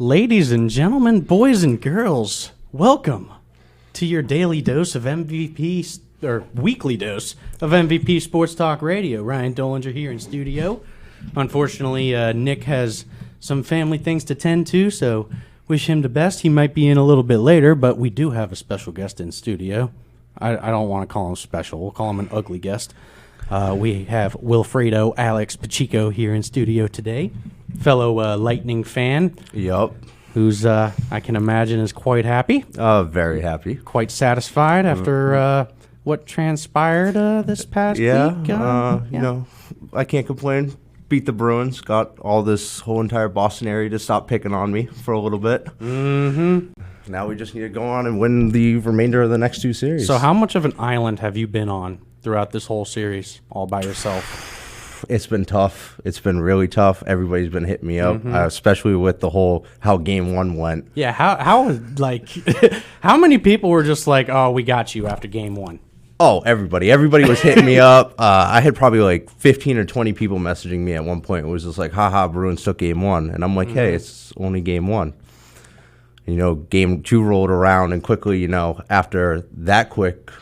Ladies and gentlemen, boys and girls, welcome to your daily dose of MVP, or weekly dose of MVP Sports Talk Radio. Ryan Dolinger here in studio. Unfortunately, Nick has some family things to tend to, so wish him the best. He might be in a little bit later, but we do have a special guest in studio. I don't want to call him special. We'll call him an ugly guest. We have Wilfredo Alex Pacheco here in studio today, fellow Lightning fan. Yup. Who's, I can imagine, is quite happy. Very happy. Quite satisfied after what transpired this past week. You know, I can't complain. Beat the Bruins. Got all this whole entire Boston area to stop picking on me for a little bit. Mm-hmm. Now we just need to go on and win the remainder of the next two series. So how much of an island have you been on throughout this whole series all by yourself? It's been tough. It's been really tough. Everybody's been hitting me up, especially with the whole how game one went. Yeah, how like how many people were just like, "Oh, we got you" after game one? Oh, everybody. Everybody was hitting me up. I had probably like 15 or 20 people messaging me at one point. It was just like, haha, Bruins took game one. And I'm like, hey, it's only game one. You know, game two rolled around, and quickly, you know, after that quick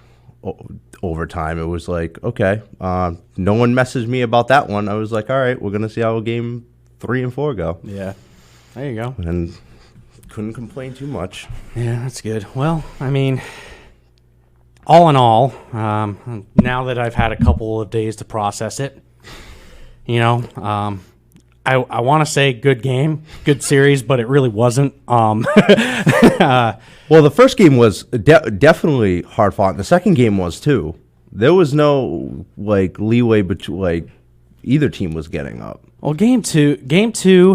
overtime, it was like, okay, no one messaged me about that one. I was like, all right, we're going to see how game 3 and 4 go. Yeah, there you go. And couldn't complain too much. Yeah, that's good. Well, I mean, all in all, now that I've had a couple of days to process it, you know, I want to say good game, good series, but it really wasn't. Well, the first game was definitely hard fought. And the second game was too. There was no like leeway between like either team was getting up. Well, game two, game 3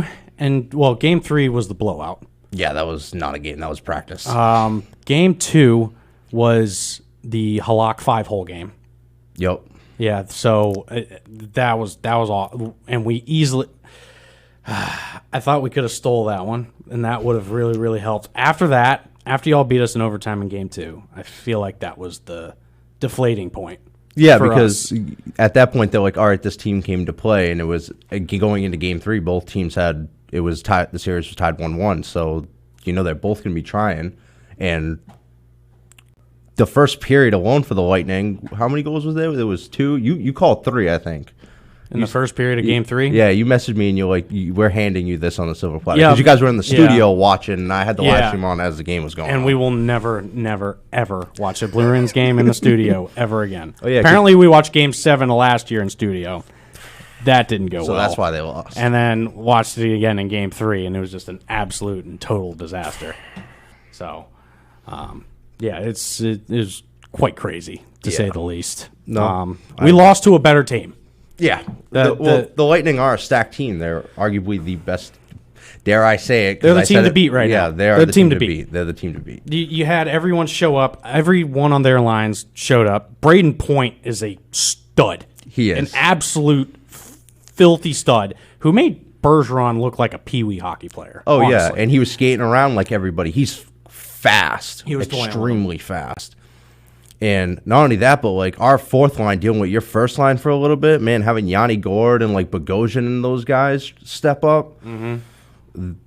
was the blowout. Yeah, that was not a game. That was practice. Game 2 was the Halak 5-hole game. Yep. Yeah, so that was all, and we easily. I thought we could have stole that one, and that would have really, really helped. After that, after y'all beat us in overtime in game 2, I feel like that was the deflating point. Yeah, because at that point they're like, all right, this team came to play, and it was going into game 3. Both teams had it was tied. The series was tied 1-1, so you know they're both going to be trying. And the first period alone for the Lightning, how many goals was there? There was 2. You called 3, I think. In the first period of game 3? Yeah, you messaged me and you're like, we're handing you this on the silver platter. Because you guys were in the studio watching, and I had the live stream on as the game was going on. And we will never, never, ever watch a Bruins game in the studio ever again. Oh, yeah, apparently, we watched game 7 of last year in studio. That didn't go well. So that's why they lost. And then watched it again in game 3, and it was just an absolute and total disaster. So, yeah, it is quite crazy, to say the least. No, we lost to a better team. Yeah. The Lightning are a stacked team. They're arguably the best, dare I say it. They're the team to beat right now. Yeah, they are the team to beat. They're the team to beat. You had everyone show up. Everyone on their lines showed up. Braden Point is a stud. He is. An absolute filthy stud who made Bergeron look like a peewee hockey player. Oh, honestly. yeah, and he was skating around like everybody. He's fast. He was extremely fast. And not only that, but like our fourth line dealing with your first line for a little bit, man, having Yanni Gourde and like Bogosian and those guys step up,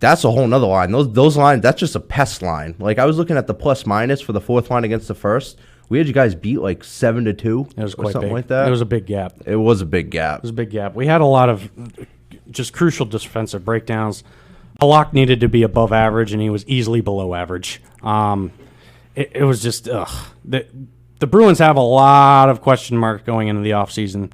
that's a whole nother line. Those lines, that's just a pest line. Like I was looking at the plus minus for the fourth line against the first. We had you guys beat like 7-2. It was or quite something big. like that. It was a big gap. It was a big gap. It was a big gap. We had a lot of just crucial defensive breakdowns. Halak needed to be above average, and he was easily below average. It was just the Bruins have a lot of question marks going into the offseason,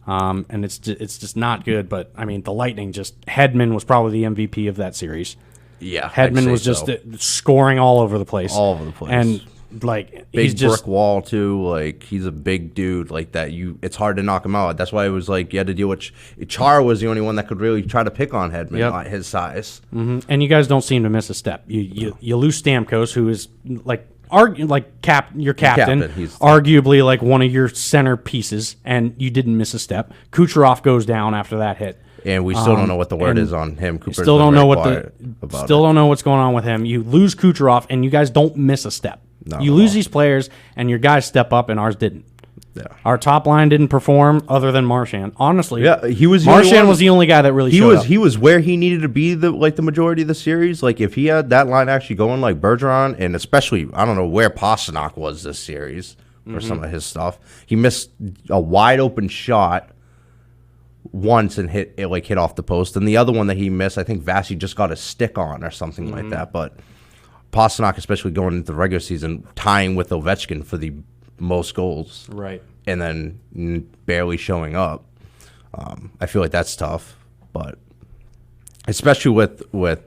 and it's just not good. But, I mean, the Lightning Hedman was probably the MVP of that series. Yeah. Hedman was just scoring all over the place. All over the place. And, like, big he's just brick wall, too. Like, he's a big dude like that. It's hard to knock him out. That's why it was like you had to deal with Chara was the only one that could really try to pick on Hedman at his size. Mm-hmm. And you guys don't seem to miss a step. You lose Stamkos, who is, like, your captain, arguably like one of your centerpieces, and you didn't miss a step. Kucherov goes down after that hit, and we still don't know what the word is on him. Cooper's still don't know don't know what's going on with him. You lose Kucherov, and you guys don't miss a step. You lose these players, and your guys step up, and ours didn't. Yeah. Our top line didn't perform other than Marchand. Honestly, Yeah, he was. Marchand was the only guy that really showed up. He was where he needed to be the majority of the series. Like if he had that line actually going like Bergeron, and especially I don't know where Pasternak was this series for some of his stuff. He missed a wide open shot once and hit off the post, and the other one that he missed, I think Vasi just got a stick on or something like that. But Pasternak, especially going into the regular season, tying with Ovechkin for the most goals, Right. and then barely showing up. I feel like that's tough, but especially with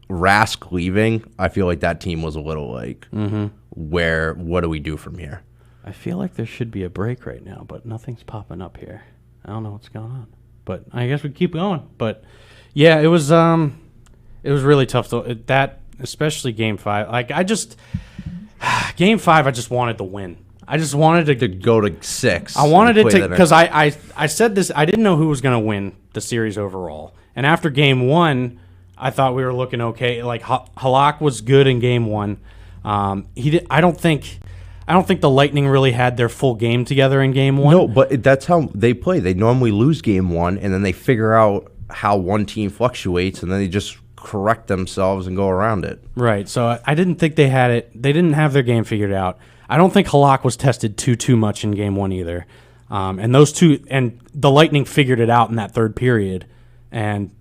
Rask leaving, I feel like that team was a little like, what do we do from here? I feel like there should be a break right now, but nothing's popping up here. I don't know what's going on, but I guess we keep going. But yeah, it was really tough that especially Game 5. Like Game 5, I just wanted to win. I just wanted to go to 6. I wanted it to because I said this. I didn't know who was going to win the series overall, and after Game 1, I thought we were looking okay. Like Halak was good in Game 1. I don't think the Lightning really had their full game together in Game 1. No, but that's how they play. They normally lose Game 1, and then they figure out how one team fluctuates, and then they just correct themselves and go around it. Right. So I didn't think they had it. They didn't have their game figured out. I don't think Halak was tested too much in Game 1 either. And the Lightning figured it out in that third period, and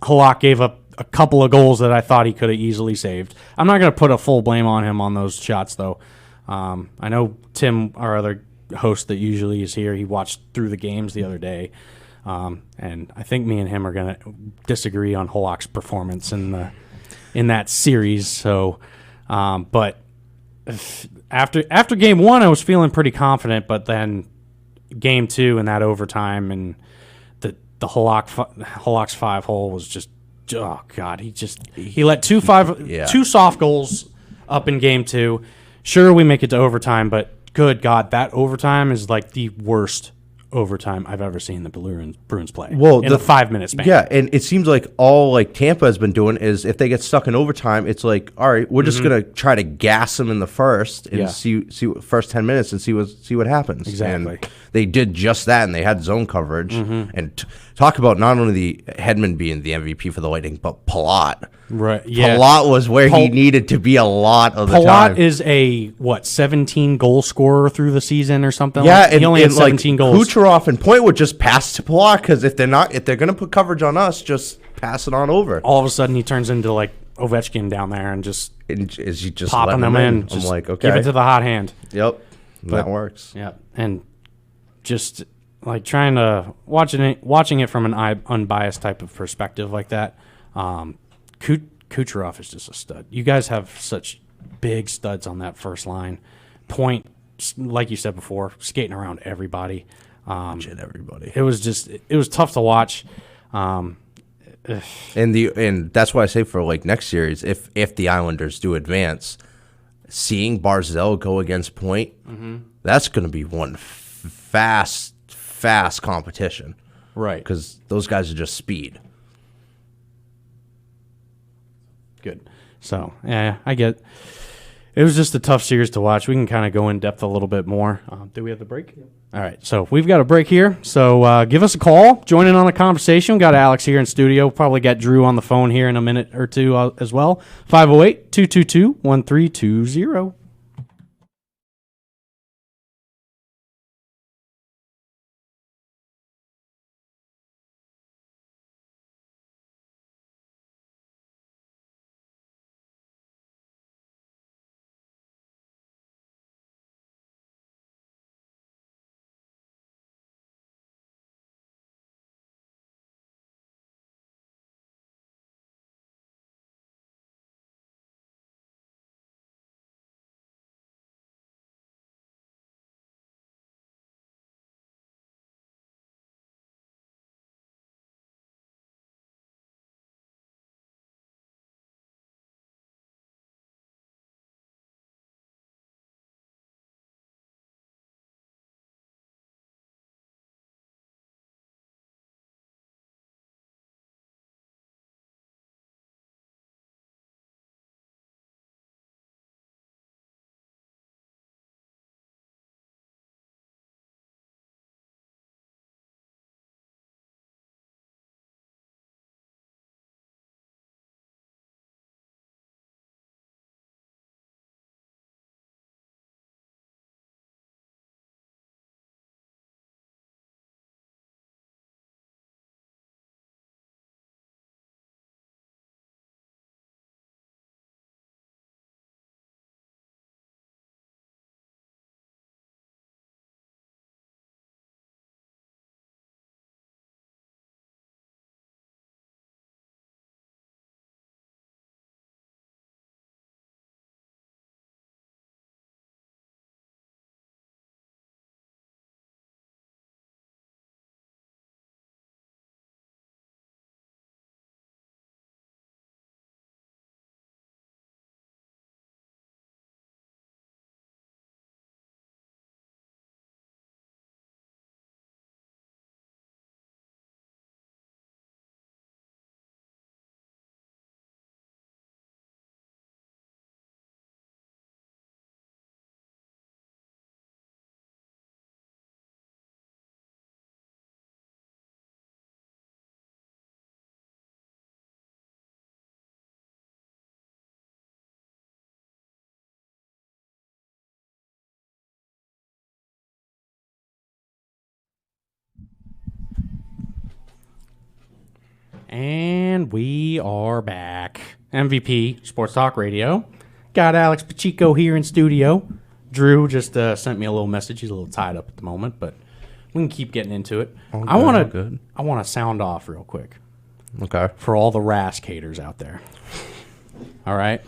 Halak gave up a couple of goals that I thought he could have easily saved. I'm not going to put a full blame on him on those shots, though. I know Tim, our other host that usually is here, he watched through the games the other day, and I think me and him are going to disagree on Halak's performance in that series. So, but after Game 1, I was feeling pretty confident, but then Game 2 and that overtime and the Halak's 5-hole was just, oh God, he let two soft goals up in Game 2. Sure, we make it to overtime, but good God, that overtime is like the worst overtime I've ever seen the Bruins play. Well, in the 5-minute span. Yeah, and it seems like all like Tampa has been doing is if they get stuck in overtime, it's like, all right, we're just gonna try to gas them in the first and see first 10 minutes and see what happens. Exactly. And they did just that, and they had zone coverage. And talk about not only the Hedman being the MVP for the Lightning, but Palat. Right. Yeah. Palat was where he needed to be a lot of the time. Palat is a 17 goal scorer through the season or something. Yeah, he only had 17 goals. Kucherov and Point would just pass to Palat because if they're going to put coverage on us, just pass it on over. All of a sudden, he turns into like Ovechkin down there and is he just popping them in. I'm like, okay, give it to the hot hand. Yep, that works. Yeah, and just like trying to watching it from an unbiased type of perspective like that. Kucherov is just a stud. You guys have such big studs on that first line. Point, like you said before, skating around everybody. Everybody. It was tough to watch. And that's why I say for like next series, if the Islanders do advance, seeing Barzal go against Point, that's going to be one fast competition. Right. Because those guys are just speed. Good. So, yeah, I get it was just a tough series to watch. We can kind of go in depth a little bit more. Do we have the break? Yep. All right. So we've got a break here. So give us a call. Join in on the conversation. We've got Alex here in studio. Probably get Drew on the phone here in a minute or two as well. 508-222-1320. And we are back. MVP Sports Talk Radio. Got Alex Pacheco here in studio. Drew just sent me a little message. He's a little tied up at the moment, but we can keep getting into it. I want to sound off real quick. Okay. For all the Rask haters out there. All right?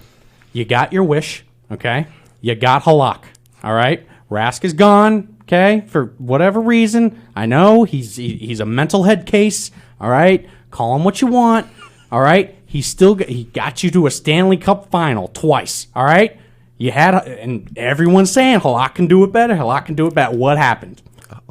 You got your wish, okay? You got Halak, all right? Rask is gone, okay? For whatever reason. I know he's a mental head case, all right? Call him what you want, all right? He got you to a Stanley Cup final twice, all right? You had, and everyone's saying Halak can do it better. Halak can do it better. What happened?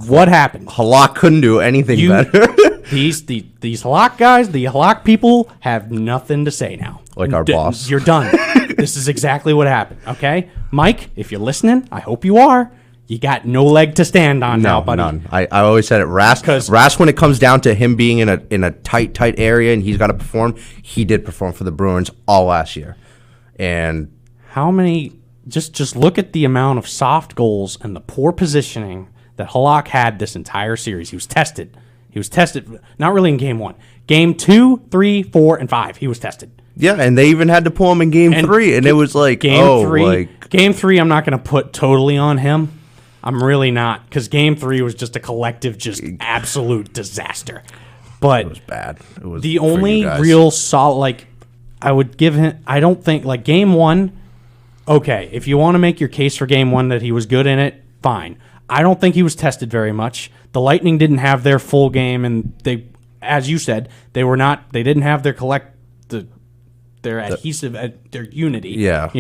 What happened? Halak couldn't do anything better. These Halak guys, the Halak people have nothing to say now. Like our boss. You're done. This is exactly what happened, okay? Mike, if you're listening, I hope you are. You got no leg to stand on now, buddy. None. I always said it. Rask, when it comes down to him being in a tight area and he's got to perform, he did perform for the Bruins all last year. And how many? Just look at the amount of soft goals and the poor positioning that Halak had this entire series. He was tested. Not really in game 1. Game 2, 3, 4, and 5, he was tested. Yeah, and they even had to pull him in game 3, and it was like, Game 3, I'm not going to put totally on him. I'm really not, because game 3 was just a collective, just absolute disaster. But it was bad. It was the only real solid, I would give him, I don't think, game 1, okay, if you want to make your case for game 1 that he was good in it, fine. I don't think he was tested very much. The Lightning didn't have their full game, and they, as you said, they didn't have their adhesive, their unity. Yeah.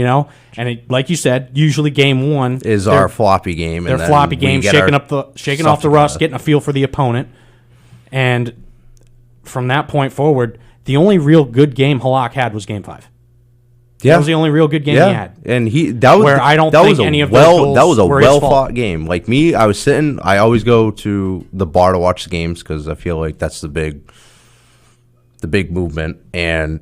And like you said, usually game 1 is our floppy game. Their floppy game, shaking off the rust, getting a feel for the opponent. And from that point forward, the only real good game Halak had was game 5. Yeah. That was the only real good game he had. And that was a well-fought game. Like me, I was sitting, I always go to the bar to watch the games because I feel like that's the big movement. And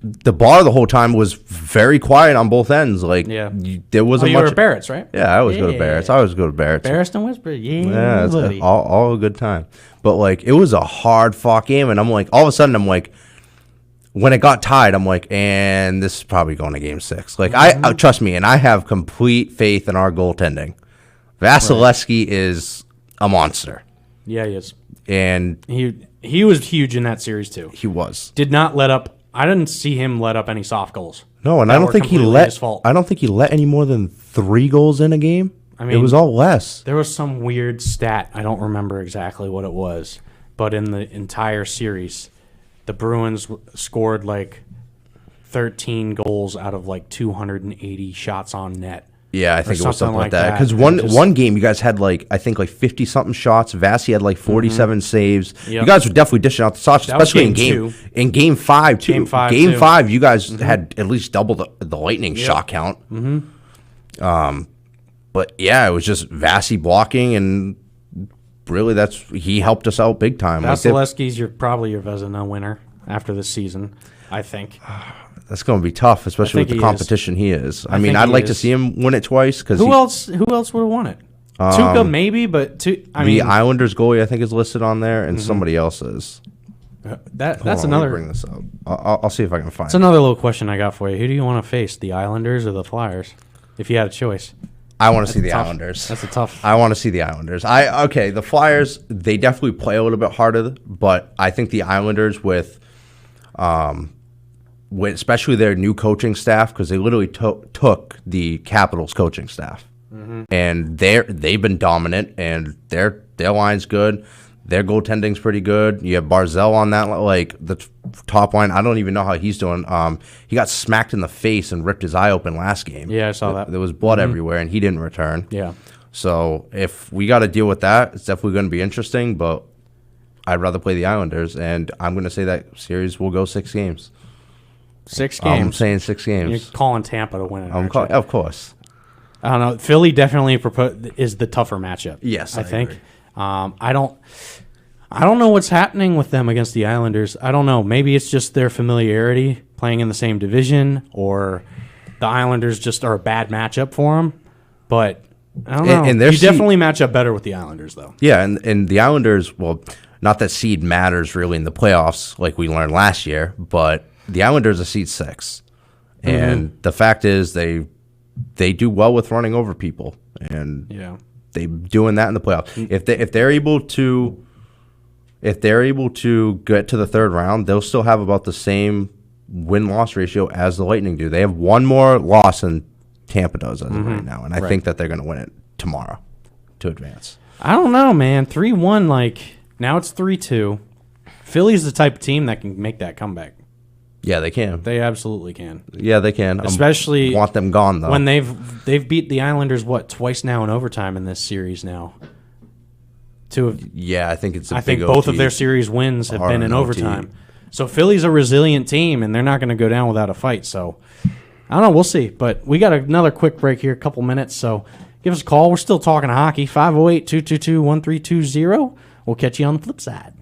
the bar the whole time was very quiet on both ends. There wasn't much. You were at Barrett's, right? Yeah, I always go to Barrett's. Barrett's and Westbury. Yeah, it's all a good time. But it was a hard-fought game, and I'm like, all of a sudden, I'm like, when it got tied, I'm like, and this is probably going to game 6. I trust me, and I have complete faith in our goaltending. Vasilevsky is a monster. Yeah, he is. And he was huge in that series too. He was. Did not let up. I didn't see him let up any soft goals. No, and I don't think he let any more than 3 goals in a game. I mean, it was all less. There was some weird stat. I don't remember exactly what it was, but in the entire series, the Bruins scored 13 goals out of 280 shots on net. Yeah, I think it was something like that. Because one game you guys had I think 50-something shots. Vasi had 47 saves. Yep. You guys were definitely dishing out the sauce, especially in game 5 too. Game 5, you guys had at least double the Lightning shot count. Mm-hmm. But yeah, it was just Vasi blocking, and really he helped us out big time. Vasilevsky's probably your Vezina winner after this season, I think. That's going to be tough, especially with the competition he is. I mean, I'd like to see him win it twice. Who else would have won it? Tuukka maybe, but the Islanders goalie I think is listed on there, and somebody else is. That's another. Bring this up. I'll see if I can find. It's another little question I got for you. Who do you want to face, the Islanders or the Flyers, if you had a choice? I want to see the Islanders. That's a tough. I want to see the Islanders. The Flyers, they definitely play a little bit harder, but I think the Islanders with especially their new coaching staff, because they literally took the Capitals coaching staff, and they've been dominant, and their line's good. Their goaltending's pretty good. You have Barzal on that, the top line. I don't even know how he's doing. He got smacked in the face and ripped his eye open last game. Yeah, I saw that. There was blood everywhere, and he didn't return. Yeah. So if we got to deal with that, it's definitely going to be interesting, but I'd rather play the Islanders, and I'm going to say that series will go 6 games. 6 games? I'm saying 6 games. You're calling Tampa to win it, of course. I don't know. Philly definitely is the tougher matchup. Yes, I think. I don't know what's happening with them against the Islanders. I don't know. Maybe it's just their familiarity playing in the same division, or the Islanders just are a bad matchup for them. But I don't know. And you definitely match up better with the Islanders, though. Yeah, and the Islanders, well, not that seed matters really in the playoffs like we learned last year, but the Islanders are seed 6. And the fact is they do well with running over people, and they doing that in the playoffs. If they're able to get to the third round, they'll still have about the same win-loss ratio as the Lightning do. They have one more loss than Tampa does as of right now, and I think that they're going to win it tomorrow to advance. I don't know, man. 3-1, now it's 3-2. Philly's the type of team that can make that comeback. Yeah, they can. They absolutely can. Yeah, they can. Especially want them gone though. When they've beat the Islanders twice now in overtime in this series now. I think it's. I think both of their series wins have been in overtime. So Philly's a resilient team, and they're not going to go down without a fight. So I don't know. We'll see. But we got another quick break here, a couple minutes. So give us a call. We're still talking hockey. 508-222-1320. We'll catch you on the flip side.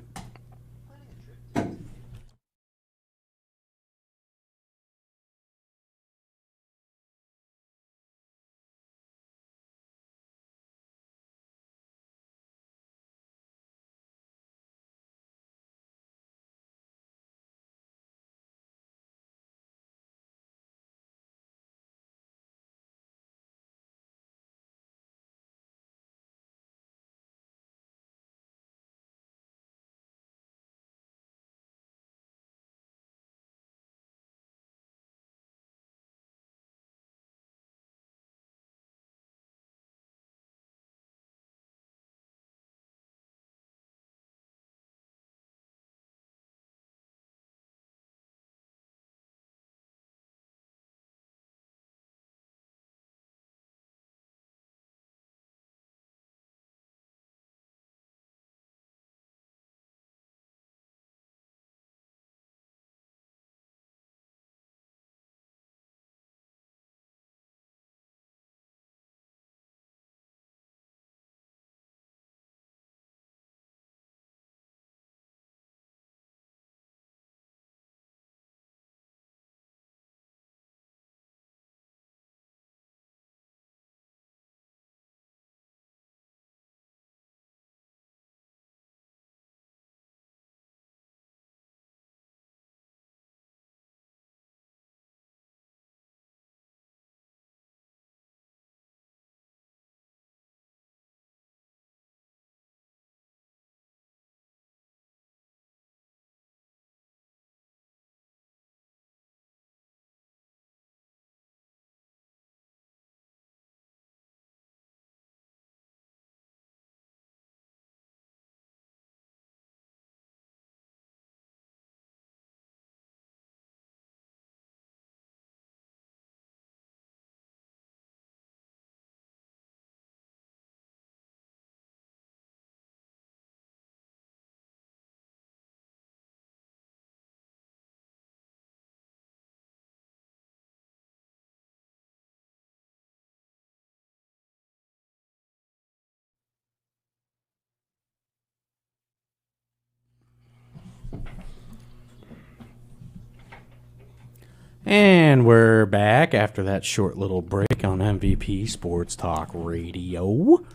And we're back after that short little break on MVP Sports Talk Radio.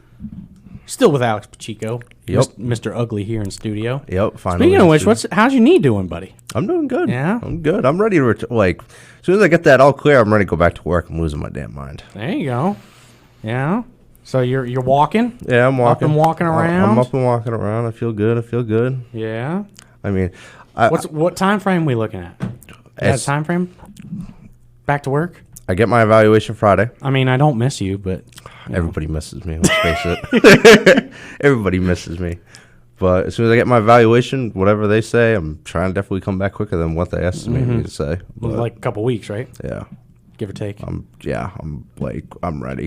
Still with Alex Pacheco. Yep. Mr. Ugly here in studio. Yep, finally. Speaking of which, how's your knee doing, buddy? I'm doing good. Yeah? I'm good. I'm ready to, as soon as I get that all clear, I'm ready to go back to work. I'm losing my damn mind. There you go. Yeah. So you're walking? Yeah, I'm walking. Up and walking around? I'm up and walking around. I feel good. Yeah. I mean, what time frame are we looking at? That time frame? Back to work? I get my evaluation Friday. I mean, I don't miss you, but... Everybody misses me, let's face it. Everybody misses me. But as soon as I get my evaluation, whatever they say, I'm trying to definitely come back quicker than what they estimate me to say. But, like a couple weeks, right? Yeah. Give or take. I'm ready.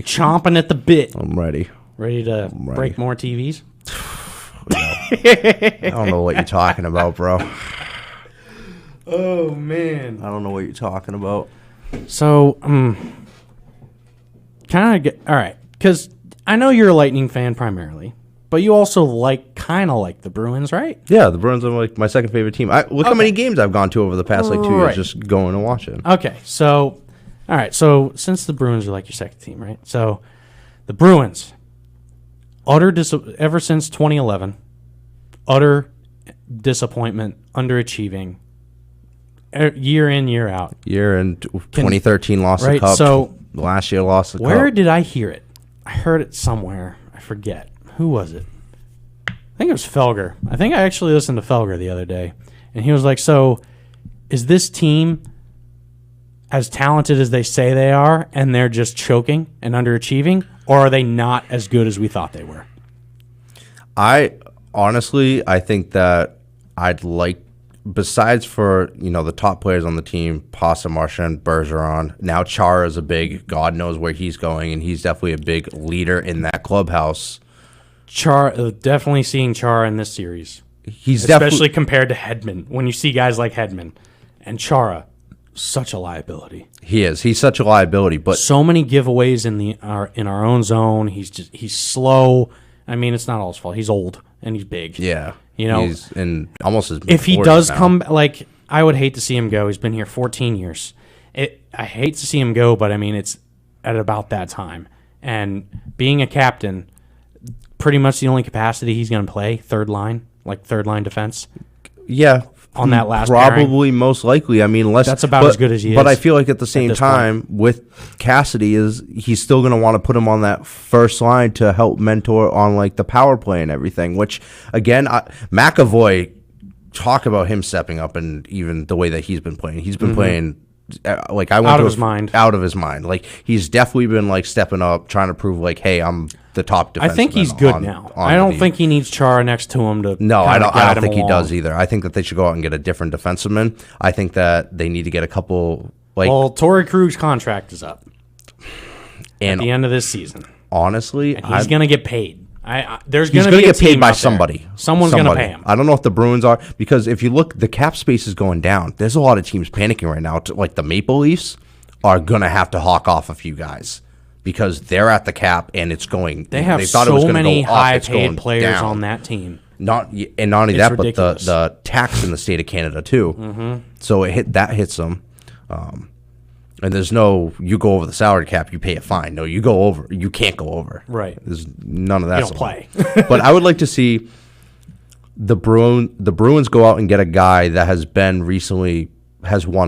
Chomping at the bit. I'm ready. Ready to break more TVs? I don't know what you're talking about, bro. Oh, man. I don't know what you're talking about. So, all right, because I know you're a Lightning fan primarily, but you also kind of like the Bruins, right? Yeah, the Bruins are like my second favorite team. Look how many games I've gone to over the past 2 years just going and watching. Okay, so, all right, so since the Bruins are like your second team, right? So, the Bruins, ever since 2011, utter disappointment, underachieving, year in, year out. Year in 2013 lost the right, cup. so last year lost the cup. Where did I hear it? I heard it somewhere. I forget. Who was it? I think it was Felger. I think I actually listened to Felger the other day, and he was like, so is this team as talented as they say they are, and they're just choking and underachieving, or are they not as good as we thought they were? I think that I'd like, besides for, the top players on the team, Pasta, Marchand, Bergeron, now Chara is a big, God knows where he's going, and he's definitely a big leader in that clubhouse. Definitely seeing Chara in this series. He's especially compared to Hedman. When you see guys like Hedman and Chara, such a liability. He is. He's such a liability. But so many giveaways in our own zone. He's slow. I mean, it's not all his fault. He's old and he's big. Yeah, he's in almost his. If he does come, I would hate to see him go. He's been here 14 years. I hate to see him go, but I mean, it's at about that time. And being a captain, pretty much the only capacity he's going to play, third line defense. Yeah, on that last probably pairing. Most likely. I mean, that's about as good as he is. But I feel like at the same time, with Cassidy, he's still going to want to put him on that first line to help mentor on the power play and everything. Which again, McAvoy, talk about him stepping up and even the way that he's been playing. He's been playing. I went out of his mind. Out of his mind. He's definitely been stepping up, trying to prove hey, I'm the top defenseman. I think he's good now. I don't think he needs Chara next to him to. No, I don't think he does either. I think that they should go out and get a different defenseman. I think that they need to get a couple. Well, Torrey Krug's contract is up at the end of this season. Honestly, and he's going to get paid. He's going to get paid by somebody. Someone's going to pay him. I don't know if the Bruins are, because if you look, the cap space is going down. There's a lot of teams panicking right now. The Maple Leafs are going to have to hawk off a few guys because they're at the cap and it's going. They have so many high-paid players on that team. Not only that, ridiculous. But the tax in the state of Canada too. Mm-hmm. So that hits them. And there's no, you go over the salary cap, you pay a fine. No, you go over. You can't go over. Right. There's none of that. You don't play. But I would like to see the Bruins go out and get a guy that has won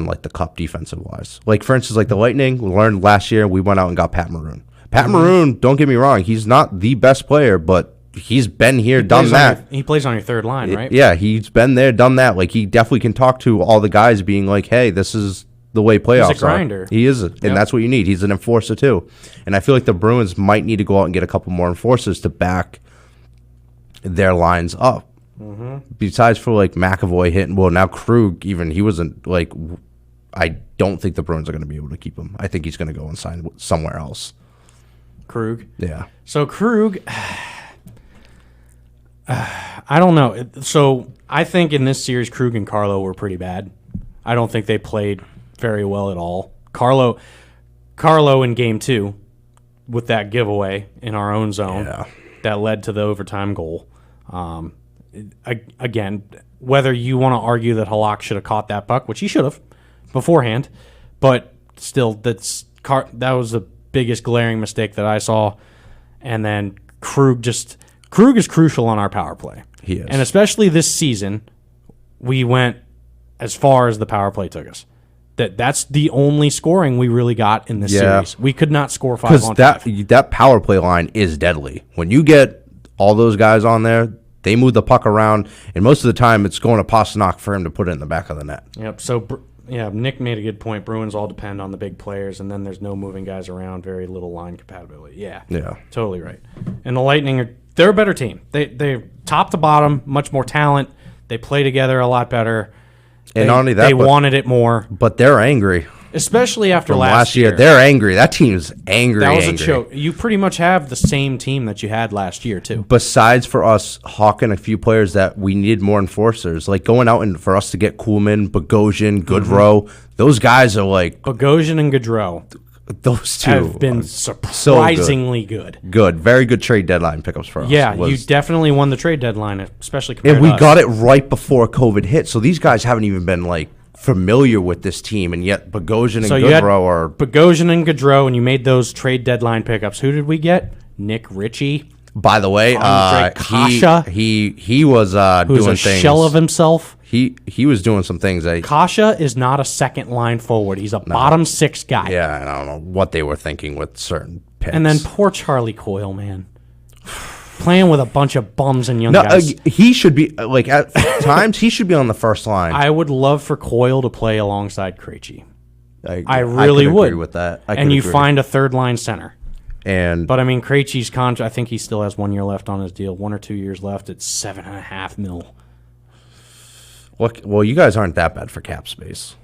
the cup defensive wise. For instance, the Lightning, we learned last year, we went out and got Pat Maroon. Pat Maroon, don't get me wrong, he's not the best player, but he's been here, done that. He plays on your third line, right? Yeah, he's been there, done that. He definitely can talk to all the guys being hey, this is the way playoffs are. He's a grinder. He is, and that's what you need. He's an enforcer too. And I feel like the Bruins might need to go out and get a couple more enforcers to back their lines up. Mm-hmm. Besides for McAvoy hitting, now Krug, even he wasn't I don't think the Bruins are going to be able to keep him. I think he's going to go and sign somewhere else. Krug? Yeah. So Krug, I don't know. So I think in this series, Krug and Carlo were pretty bad. I don't think they played very well at all. Carlo in game 2 with that giveaway in our own zone that led to the overtime goal. Again, whether you want to argue that Halak should have caught that puck, which he should have beforehand, but still, that was the biggest glaring mistake that I saw. And then Krug is crucial on our power play. He is. And especially this season, we went as far as the power play took us. That's the only scoring we really got in this series. We could not score 5 on 5. That power play line is deadly. When you get all those guys on there, they move the puck around, and most of the time it's going to Pastrnak for him to put it in the back of the net. Yep. So, Nick made a good point. Bruins all depend on the big players, and then there's no moving guys around, very little line compatibility. Yeah. Totally right. And the Lightning, they're a better team. They're top to bottom, much more talent. They play together a lot better. And not only that, they wanted it more. But they're angry. Especially after From last year. They're angry. That team's angry. That was a choke. You pretty much have the same team that you had last year, too. Besides for us hawking a few players that we needed more enforcers, going out and for us to get Kuhlman, Bogosian, Goodrow, those guys are Bogosian and Goodrow. Those two have been surprisingly good. Good. Very good trade deadline pickups for us. Yeah, you definitely won the trade deadline, especially compared to us. And we got it right before COVID hit, so these guys haven't even been, familiar with this team, and yet Bogosian and Goodrow are... Bogosian and Goodrow, and you made those trade deadline pickups. Who did we get? Nick Ritchie. By the way, Andre Kasha, he was who's doing a things. shell of himself. He was doing some things that Kasha is not a second line forward. He's a bottom six guy. yeah, I don't know what they were thinking with certain picks. And then poor Charlie Coyle, man. Playing with a bunch of bums and young no, guys. he should be like at times he should be on the first line. I would love for Coyle to play alongside Krejci. I really could would. agree with that. And you find a third line center. and But I mean, Krejci's contract, I think he still has 1 year left on his deal, 1 or 2 years left. It's $7.5 million. well, you guys aren't that bad for cap space.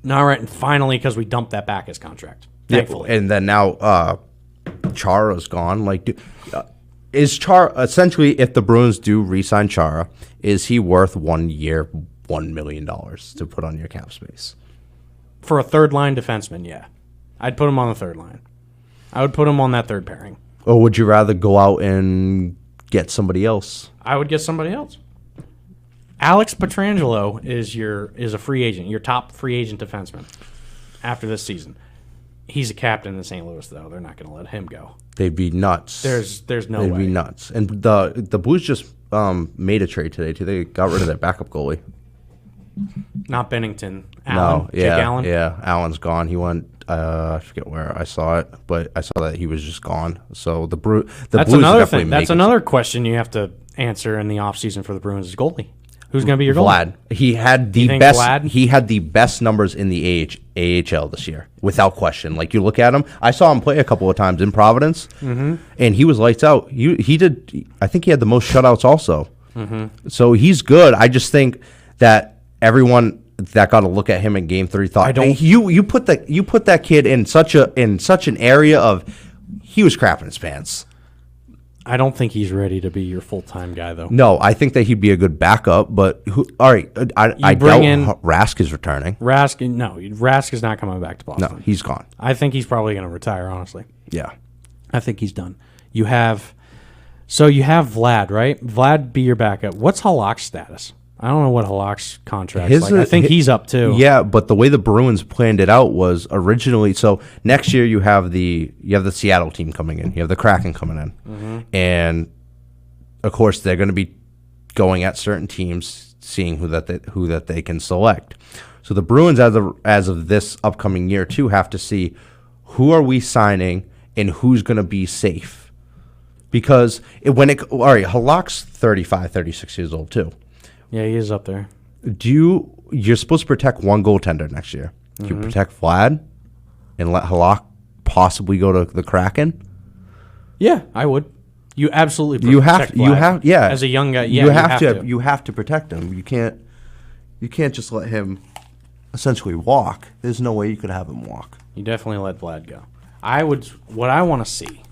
Not right. And finally, because we dumped that back his contract. Thankfully. And then now Chara's gone. Like, is Chara essentially, if the Bruins do re-sign Chara, is he worth 1 year, $1 million to put on your cap space? For a third line defenseman, yeah. I'd put him on the third line. I would put him on that third pairing. Or would you rather go out and get somebody else? I would get somebody else. Alex Pietrangelo is a free agent, your top free agent defenseman after this season. He's a captain in St. Louis, though. They're not going to let him go. They'd be nuts. There's no way. They'd be nuts. And the Blues just made a trade today too. They got rid of their backup goalie. Not Bennington. Allen. No, Jake yeah, Allen. yeah. Allen's gone. He went. I forget where I saw it, but I saw that he was just gone. So the Blues. That's are another definitely thing. That's making another question you have to answer in the offseason for the Bruins is goalie. Who's going to be your Vlad. goalie? He had the think best. Vlad? He had the best numbers in the AHL this year, without question. Like you look at him, I saw him play a couple of times in Providence, and he was lights out. He did. I think he had the most shutouts also. So he's good. I just think that everyone that got to look at him in Game 3 thought, hey, you put that kid in such an area of he was crapping his pants. I don't think he's ready to be your full-time guy, though. No, I think that he'd be a good backup, but all right, I bring doubt in- Rask is returning. Rask is not coming back to Boston. No, he's gone. I think he's probably going to retire, honestly. Yeah. I think he's done. You have Vlad, right? Vlad be your backup. What's Halak's status? I don't know what Halak's contract is like. I think he's up too. Yeah, but the way the Bruins planned it out was originally so next year you have the Seattle team coming in, you have the Kraken coming in, and of course they're going to be going at certain teams, seeing who that they can select. So the Bruins as of this upcoming year too have to see who are we signing and who's going to be safe, because Halak's 35, 36 years old too. Yeah, he is up there. You're supposed to protect one goaltender next year. Do you protect Vlad and let Halak possibly go to the Kraken? Yeah, I would. You absolutely You protect Vlad. yeah. As a young guy, yeah, you have to protect him. You can't just let him essentially walk. There's no way you could have him walk. You definitely let Vlad go. What I want to see,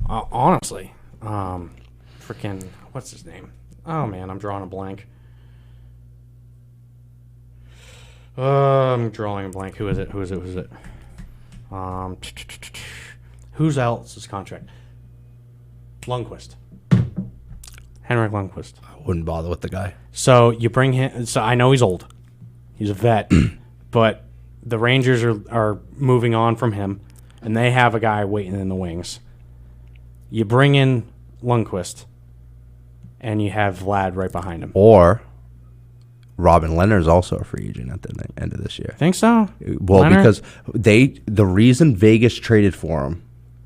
honestly, freaking, what's his name? Oh, man, I'm drawing a blank. I'm drawing a blank. Who is it? Who's else's contract? Lundqvist. Henrik Lundqvist. I wouldn't bother with the guy. So you bring him. So I know he's old. He's a vet. But the Rangers are moving on from him, and they have a guy waiting in the wings. You bring in Lundqvist, and you have Vlad right behind him. Or Robin Leonard's also a free agent at the end of this year. Think so? Well, Leonard? because the reason Vegas traded for him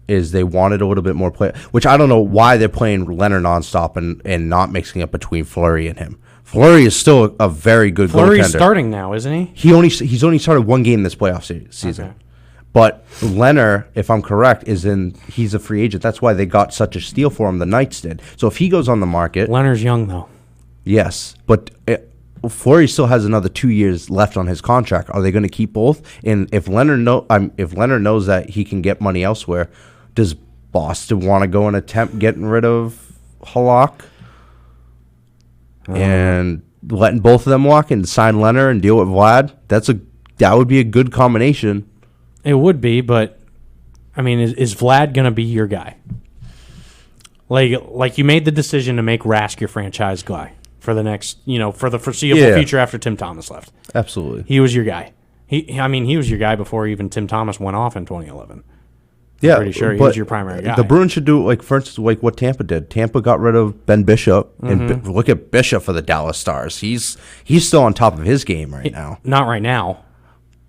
is they wanted a little bit more play, which I don't know why they're playing Leonard nonstop and not mixing up between Fleury and him. Fleury is still a very good goaltender. Fleury's starting now, isn't he? He's only started one game this playoff season. Okay. But Leonard, if I'm correct, he's a free agent. That's why they got such a steal for him. The Knights did. So if he goes on the market, Leonard's young though. yes, but Fleury still has another 2 years left on his contract. Are they going to keep both? And if Leonard knows that he can get money elsewhere, does Boston want to go and attempt getting rid of Halak and letting both of them walk and sign Leonard and deal with Vlad? That would be a good combination. It would be, but I mean, is Vlad going to be your guy? Like you made the decision to make Rask your franchise guy for the next, for the foreseeable future after Tim Thomas left. Absolutely. He was your guy. He was your guy before even Tim Thomas went off in 2011. Yeah, pretty sure he but was your primary guy. The Bruins should do, like, for instance, like what Tampa did. Tampa got rid of Ben Bishop, and look at Bishop for the Dallas Stars. He's still on top of his game right now. Not right now.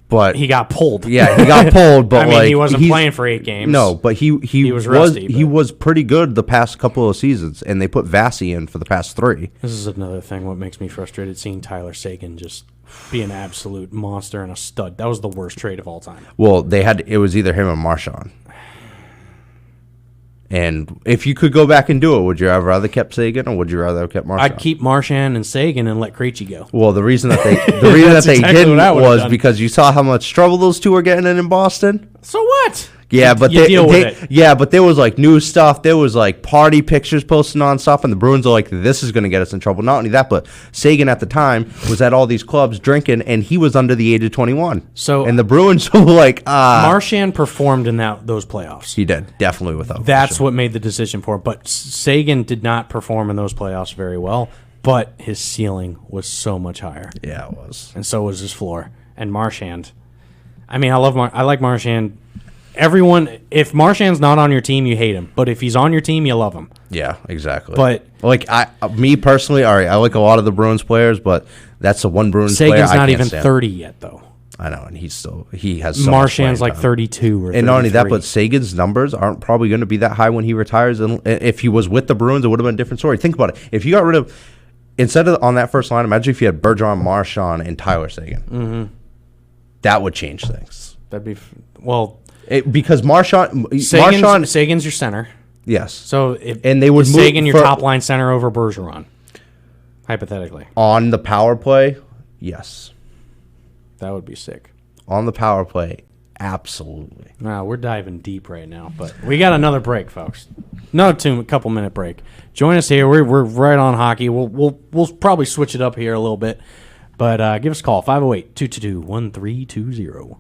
But He got pulled. yeah, he got pulled. But I mean, like, he wasn't he's- playing for 8 games. No, but he was rusty, he but- was pretty good the past couple of seasons, and they put Vassy in for the past 3. This is another thing what makes me frustrated, seeing Tyler Seguin just be an absolute monster and a stud. That was the worst trade of all time. Well, it was either him or Marchand. And if you could go back and do it, would you have rather kept Seguin or would you rather have kept Marchand? I'd keep Marchand and Seguin and let Krejci go. Well, the reason that they exactly didn't what I would've was done. because you saw how much trouble those two were getting in Boston. So what? Yeah, but you deal with it. Yeah, but there was like new stuff. There was like party pictures posted nonstop, and the Bruins are like, "This is going to get us in trouble." Not only that, but Seguin at the time was at all these clubs drinking, and he was under the age of 21. So- and the Bruins were like, Marchand performed in those playoffs. he did definitely without. That's question. what made the decision for him. But Seguin did not perform in those playoffs very well, but his ceiling was so much higher. Yeah, it was. And so was his floor. And Marchand. I mean, I like Marchand. Everyone, if Marchand's not on your team, you hate him. But if he's on your team, you love him. Yeah, exactly. But like me personally, all right, I like a lot of the Bruins players, but that's the one Bruins player Sagan's I not can't even stand. 30 yet, though. I know, and he has so much Marchand's playing like time. 32 or 33. And not only that, but Sagan's numbers aren't probably going to be that high when he retires. And if he was with the Bruins, it would have been a different story. Think about it. If you got rid of, instead of on that first line, imagine if you had Bergeron, Marchand, and Tyler Seguin. Mm-hmm. That would change things. That'd be, well, Because Marchand, Sagan's your center. yes. So if And they would is move Seguin your for- top line center over Bergeron, hypothetically. On the power play, yes. That would be sick. On the power play, absolutely. Wow, we're diving deep right now, but we got another break, folks. Another couple minute break. Join us here. We're right on hockey. We'll probably switch it up here a little bit, but give us a call 508-222-1320.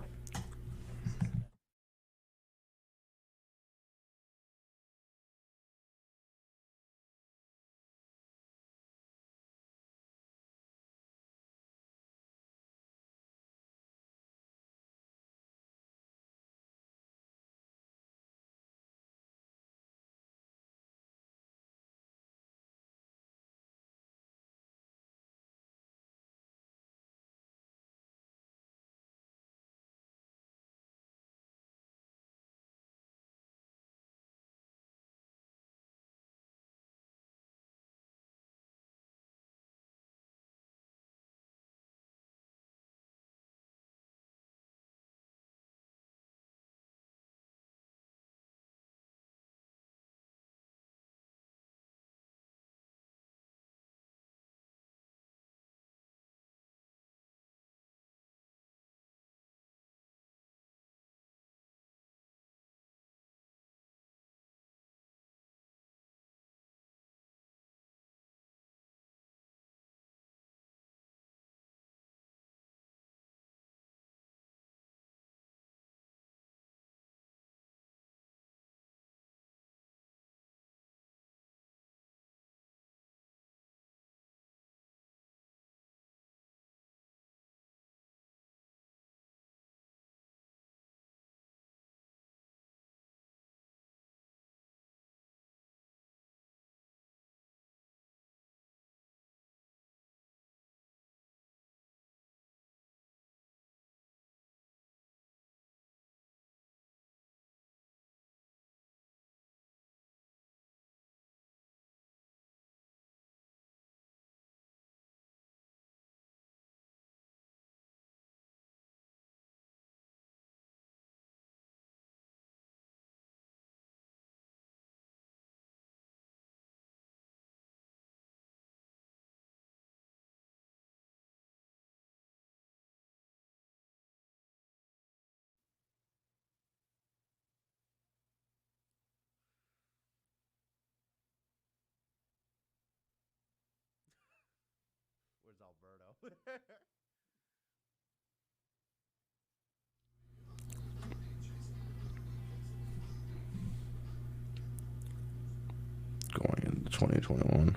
Going into 2021.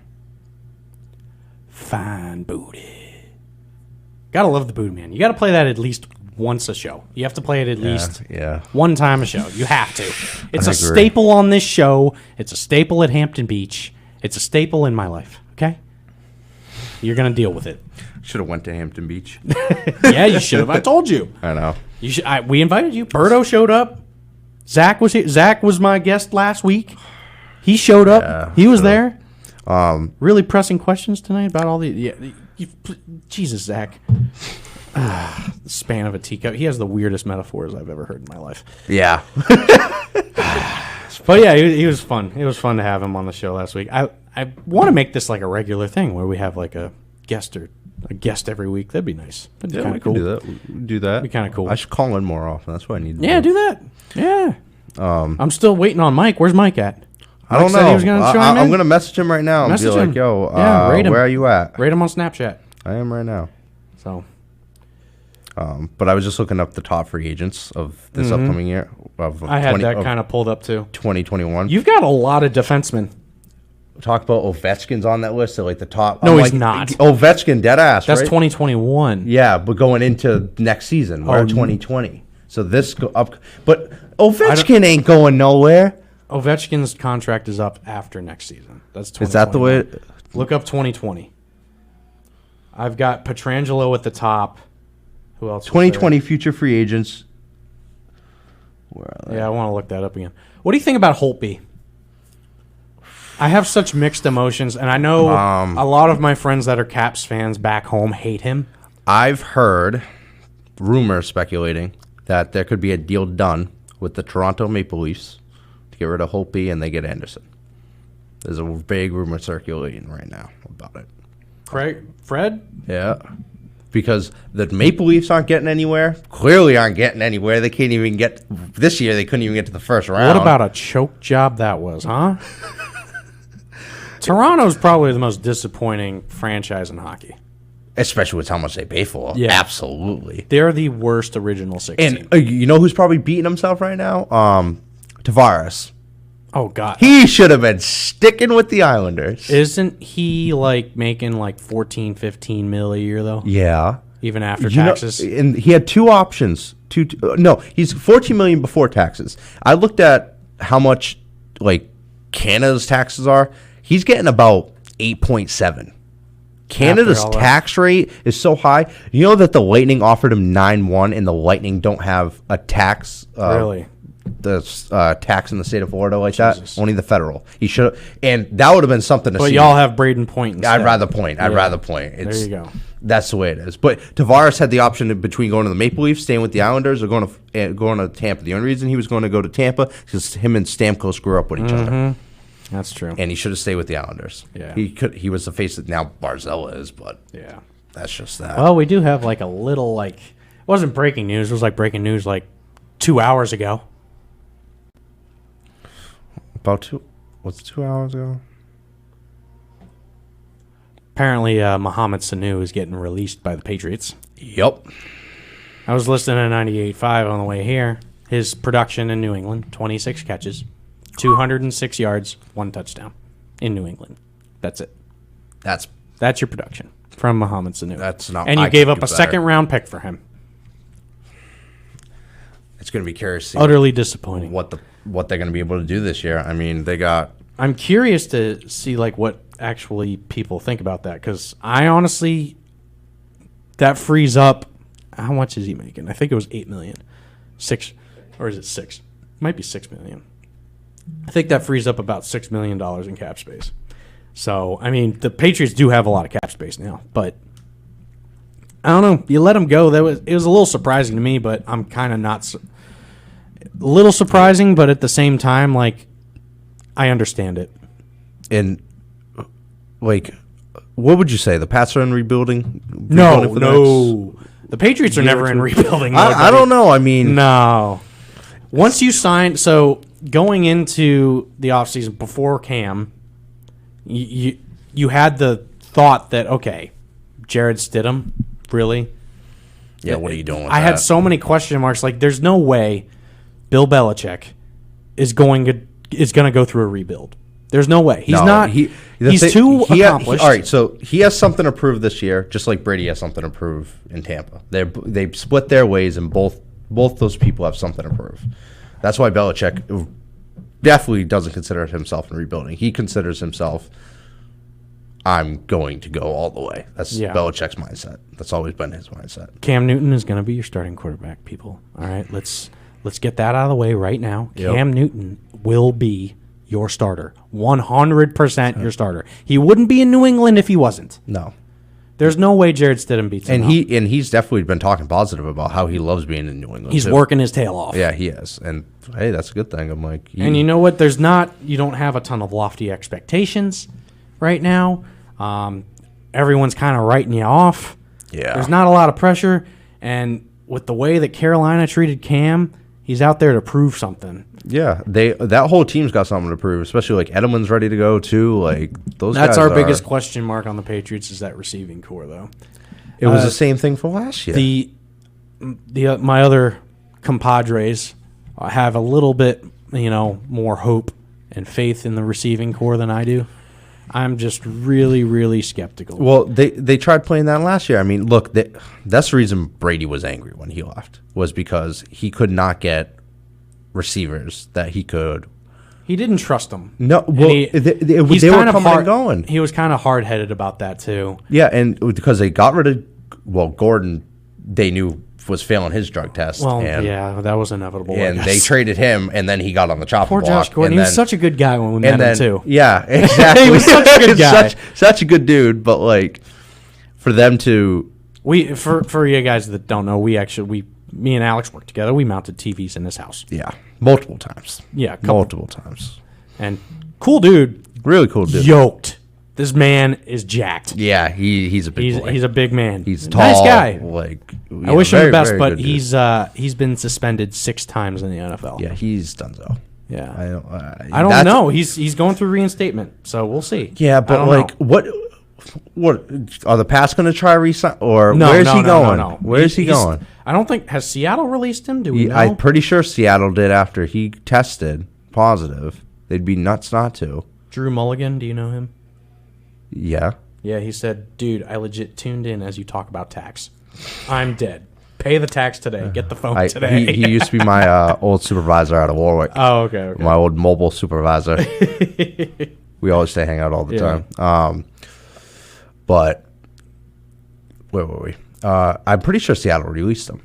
Fine booty. Gotta love the booty, man. You gotta play that at least once a show. You have to play it at least Yeah. one time a show. You have to. It's I a agree. staple on this show. It's a staple at Hampton Beach. It's a staple in my life. Okay? You're going to deal with it. Should have went to Hampton Beach. Yeah, you should have. I told you. I know. You should. We invited you. Berto showed up. Zach was here. Zach was my guest last week. He showed up. Yeah, he was so, there. Really pressing questions tonight about all the. Yeah, Jesus, Zach. Span of a teacup. He has the weirdest metaphors I've ever heard in my life. Yeah. But yeah, he was fun. It was fun to have him on the show last week. I want to make this like a regular thing where we have like a guest every week. That'd be nice. That'd be Yeah, kind we of cool. can do that. We can do that. Be kinda cool. I should call in more often. That's what I need to Yeah, do that. Yeah. I'm still waiting on Mike. Where's Mike at? I don't Mike said know. he was gonna chime I'm in. going to message him right now and Message be like, him. yo, Yeah, rate him. where are you at? Rate him on Snapchat. I am right now. So But I was just looking up the top free agents of this upcoming year. Of I had that kind of pulled up too. 2021. You've got a lot of defensemen. Talk about Ovechkin's on that list. They're like the top. No, I'm he's like, not. Ovechkin, dead ass. That's right? 2021. Yeah, but going into next season, we're 2020. So this go up, but Ovechkin ain't going nowhere. Ovechkin's contract is up after next season. That's 2021. Is that the way? Look up 2020. I've got Pietrangelo at the top. Who else? was 2020 future free agents. Where are there? they? Yeah, I want to look that up again. What do you think about Holtby? I have such mixed emotions, and I know a lot of my friends that are Caps fans back home hate him. I've heard rumors speculating that there could be a deal done with the Toronto Maple Leafs to get rid of Holtby and they get Anderson. There's a big rumor circulating right now about it. Fred? Yeah. Because the Maple Leafs aren't getting anywhere. Clearly aren't getting anywhere. They can't even get this year. They couldn't even get to the first round. What about a choke job that was, huh? Toronto's probably the most disappointing franchise in hockey. Especially with how much they pay for. Yeah. Absolutely. They're the worst original six team. And you know who's probably beating himself right now? Tavares. Oh God, He should have been sticking with the Islanders. isn't he like making like 14, 15 mil a year though? Yeah. Even after You know, taxes. and he had two options. No, he's 14 million before taxes. I looked at how much like Canada's taxes are. He's getting about 8.7. Canada's all that. tax rate is so high. You know that the Lightning offered him 9.1, and the Lightning don't have a tax. Really? The tax in the state of Florida like Jesus. that. Only the federal. He should, and that would have been something to But see. y'all have Braden Point instead. I'd rather point. I'd Yeah. rather point. There you go. That's the way it is. But Tavares had the option between going to the Maple Leafs, staying with the Islanders, or going to Tampa. The only reason he was going to go to Tampa is because him and Stamkos grew up with each other, That's true. and he should have stayed with the Islanders. Yeah. he could. He was the face that now Barzella is, but Yeah. that's just that. Well, we do have like a little like it wasn't breaking news. It was like breaking news like 2 hours ago. About 2 hours ago? Apparently, Mohamed Sanu is getting released by the Patriots. Yep. I was listening to 98.5 on the way here. His production in New England, 26 catches, 206 yards, 1 touchdown in New England. That's it. That's That's your production from Mohamed Sanu. That's not- And you I gave could up do a better. second-round pick for him. it's going to be curious to see Utterly disappointing. what they're going to be able to do this year. I mean, they got I'm curious to see like what actually people think about that because I honestly that frees up. How much is he making? I think it was 8 million, 6, or is it 6? Might be 6 million. I think that frees up about $6 million in cap space. So I mean, the Patriots do have a lot of cap space now, but I don't know. You let him go. It was a little surprising to me, but I'm kind of not. A little surprising, but at the same time, like I understand it. in like what would you say? The Pats are in rebuilding? No, Rebuilding for the next- the Patriots are never in rebuilding mode. I don't know. I mean, No. Once you sign, so going into the offseason before Cam, you had the thought that, okay, Jared Stidham, really? yeah. What are you doing with I that? had so many question marks. Like, there's no way Bill Belichick is going to go through a rebuild. There's no way. He's No, not. He's too accomplished. All right, so he has something to prove this year, just like Brady has something to prove in Tampa. They split their ways, and both those people have something to prove. That's why Belichick definitely doesn't consider himself in rebuilding. He considers himself, I'm going to go all the way. That's Belichick's mindset. That's always been his mindset. Cam Newton is going to be your starting quarterback, people. All right, let's get that out of the way right now. Yep. Cam Newton will be your starter. 100% your starter. He wouldn't be in New England if he wasn't. No. There's no way Jared Stidham beats him. And he's definitely been talking positive about how he loves being in New England. He's working his tail off. Yeah, he is. And hey, that's a good thing. I'm like, and you know what? You don't have a ton of lofty expectations right now. Everyone's kind of writing you off. Yeah. There's not a lot of pressure. And with the way that Carolina treated Cam, he's out there to prove something. Yeah, that whole team's got something to prove, especially like Edelman's ready to go too. Like those That's guys our biggest question mark on the Patriots is that receiving core, though. It was the same thing for last year. My other compadres have a little bit, more hope and faith in the receiving core than I do. I'm just really, really skeptical. Well, they tried playing that last year. I mean, look, that's the reason Brady was angry when he left, was because he could not get receivers that he could. He didn't trust them. No, well, they were coming and going. He was kind of hard-headed about that, too. Yeah, and because they got rid of, Gordon, they knew was failing his drug test. Well, yeah, that was inevitable. And they traded him, and then he got on the chopping block. Poor Josh Gordon. He was such a good guy when we met him, too. Yeah, exactly. He was such a good guy. Such a good dude, but, like, for them to... For you guys that don't know, me and Alex worked together. We mounted TVs in his house. Yeah, multiple times. Yeah, multiple times. And cool dude. Really cool dude. Yoked. This man is jacked. Yeah, he's a big boy. He's a big man. He's tall. Nice guy. I wish him the best, but he's been suspended 6 times in the NFL. Yeah, he's done so. Yeah, I don't know. He's going through reinstatement, so we'll see. Yeah, but like know. What are the Pats going to try resign or no, where's he going? No. Where is he going? I don't think has Seattle released him. Do we know? I'm pretty sure Seattle did after he tested positive. They'd be nuts not to. Drew Mulligan, do you know him? Yeah. Yeah, he said, "Dude, I legit tuned in as you talk about tax. I'm dead. Pay the tax today. Get the phone today." He used to be my old supervisor out of Warwick. Oh, okay. My old mobile supervisor. We always stay hang out all the time. But where were we? I'm pretty sure Seattle released him.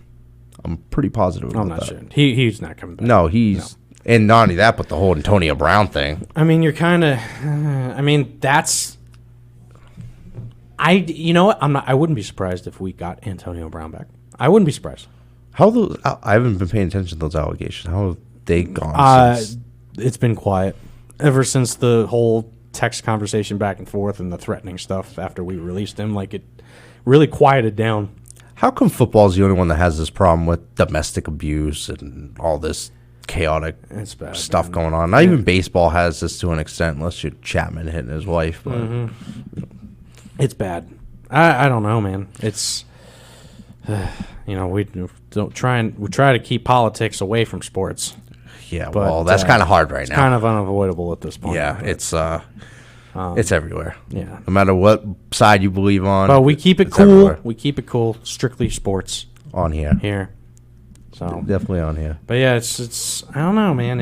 I'm pretty positive about that. I'm not sure. He's not coming back. No, and not only that, but the whole Antonio Brown thing. I mean, you're kind of. That's. You know what? I wouldn't be surprised if we got Antonio Brown back. I wouldn't be surprised. I haven't been paying attention to those allegations. How have they gone? It's been quiet ever since the whole text conversation back and forth and the threatening stuff after we released him. Like, it really quieted down. How come football is the only one that has this problem with domestic abuse and all this chaotic stuff going on? Not even baseball has this to an extent, unless you're Chapman hitting his wife. But. It's bad. I don't know, man. It's we try to keep politics away from sports. Yeah, well, that's kind of hard right now. It's kind of unavoidable at this point. Yeah, it's everywhere. Yeah, no matter what side you believe on. But we keep it cool. Everywhere. We keep it cool. Strictly sports on here. So definitely on here. But yeah, it's I don't know, man.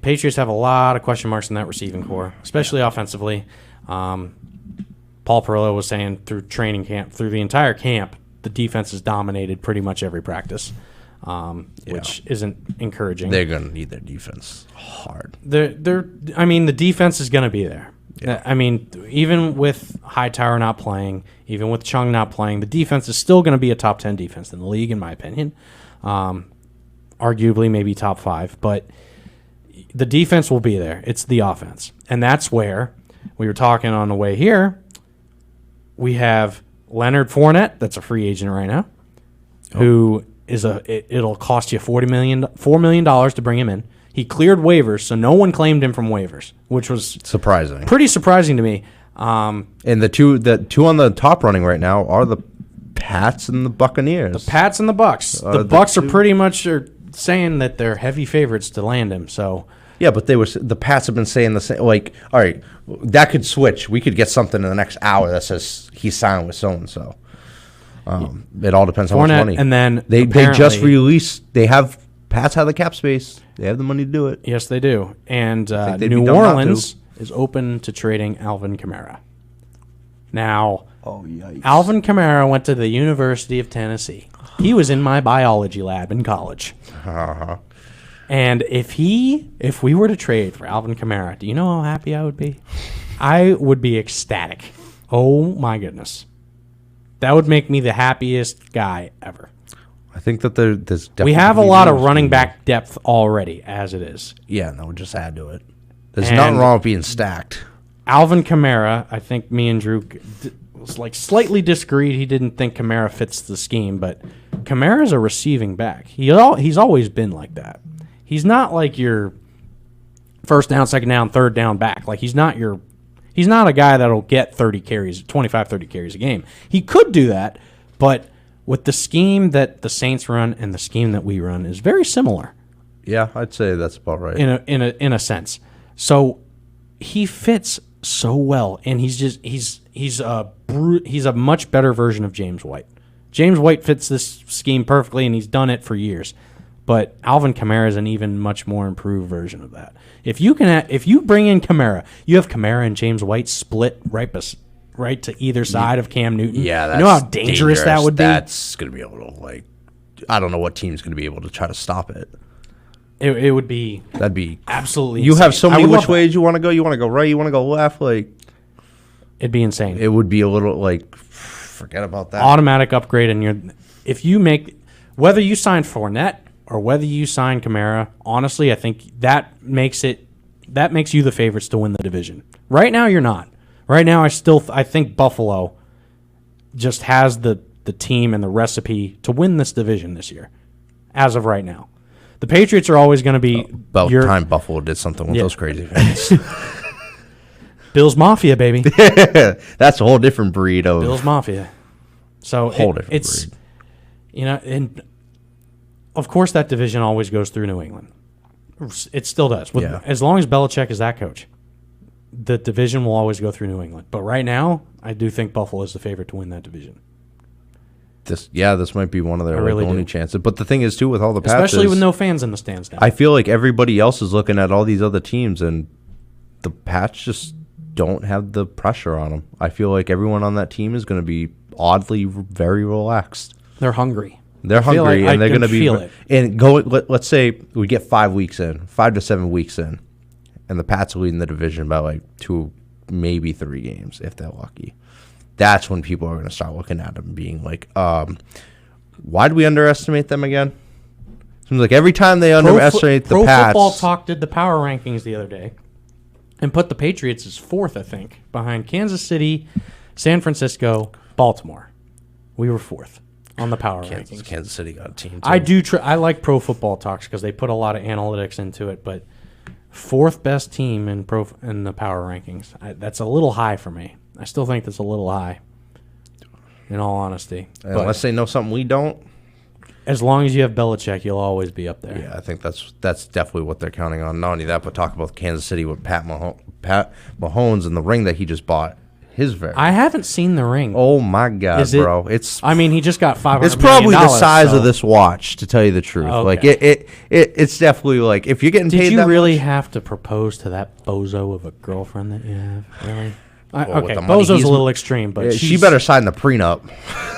Patriots have a lot of question marks in that receiving core, especially offensively. Paul Perillo was saying through training camp, through the entire camp, the defense has dominated pretty much every practice, which isn't encouraging. They're going to need their defense hard. The defense is going to be there. Yeah. I mean, even with Hightower not playing, even with Chung not playing, the defense is still going to be a top 10 defense in the league, in my opinion. Arguably, maybe top 5, but the defense will be there. It's the offense, and that's where we were talking on the way here. We have Leonard Fournette, that's a free agent right now, who is it'll cost you $4 million to bring him in. He cleared waivers, so no one claimed him from waivers, which was surprising. Pretty surprising to me. And the two on the top running right now are the Pats and the Buccaneers. The Pats and the Bucs. The Bucs are pretty much saying that they're heavy favorites to land him. So Yeah, but the Pats have been saying the same. Like, all right, that could switch. We could get something in the next hour that says he's signed with so and so. It all depends on how much Fournette, money. and then they just apparently- released. Pats have the cap space. They have the money to do it. Yes, they do. And they'd be New dumb not Orleans is open to trading Alvin Kamara. Now, Oh yikes! Alvin Kamara went to the University of Tennessee. He was in my biology lab in college. Uh-huh. And if we were to trade for Alvin Kamara, do you know how happy I would be? I would be ecstatic. Oh my goodness. That would make me the happiest guy ever. I think that there's definitely We have a gonna be lot of moves running being back depth already as it is. made. Yeah, and that would just add to it. There's And- nothing wrong with being stacked. Alvin Kamara, I think me and Drew was like slightly disagreed. He didn't think Kamara fits the scheme, but Kamara's a receiving back. He's always been like that. He's not like your first down, second down, third down back. Like he's not a guy that'll get 30 carries, 25, 30 carries a game. He could do that, but with the scheme that the Saints run and the scheme that we run is very similar Yeah, I'd say that's about right. in a sense. So he fits so well, and he's a much better version of James White. James White fits this scheme perfectly, and he's done it for years. But Alvin Kamara is an even much more improved version of that. If you bring in Kamara, you have Kamara and James White split right to either side of Cam Newton. Yeah, that's you know how dangerous that would be. That's going to be able to I don't know what team's going to be able to try to stop it. It would be That'd be absolutely. You have so insane. I many would which love ways you want to go. You want to go right. You want to go left. Like It'd be insane. it would be a little forget about that. Automatic upgrade, and if you make whether you sign Fournette or whether you sign Kamara, honestly, I think that makes you the favorites to win the division. Right now, you're not. Right now, I think Buffalo just has the team and the recipe to win this division this year. As of right now, the Patriots are always going to be About time Buffalo did something with those crazy fans. Bills Mafia, baby. That's a whole different breed of Bills Mafia. So different it's breed. And of course that division always goes through New England. It still does. Yeah. As long as Belichick is that coach, the division will always go through New England. But right now, I do think Buffalo is the favorite to win that division. This might be one of their really only do. chances. But the thing is, too, with all the Pats, Especially with no fans in the stands now. I feel like everybody else is looking at all these other teams, and the Pats just don't have the pressure on them. I feel like everyone on that team is going to be oddly very relaxed. They're hungry. They're feel hungry, like and I they're can going to be feel it. and go. Let's say we get 5 to 7 weeks in, and the Pats are leading the division by like 2, maybe 3 games if they're lucky. That's when people are going to start looking at them, being like, "Why do we underestimate them again?" Seems like every time they underestimate the Pro Pats, Football Talk did the power rankings the other day and put the Patriots as 4th, I think, behind Kansas City, San Francisco, Baltimore. We were 4th on the power rankings. Kansas City got a team. Too. I like Pro Football Talks because they put a lot of analytics into it, but 4th best team in the power rankings. That's a little high for me. I still think that's a little high, in all honesty. Unless they know something we don't. As long as you have Belichick, you'll always be up there. Yeah, I think that's definitely what they're counting on. Not only that, but talk about Kansas City with Pat Mahomes and the ring that he just bought. I haven't seen the ring. Oh my God, bro! I mean, he just got $500 It's probably million, the size so. of this watch, to tell you the truth. Okay. Like it's definitely like if you're getting paid. Did you that really much, have to propose to that bozo of a girlfriend that you have? Really? with Okay, the money bozo's he's- a little extreme, but she better sign the prenup.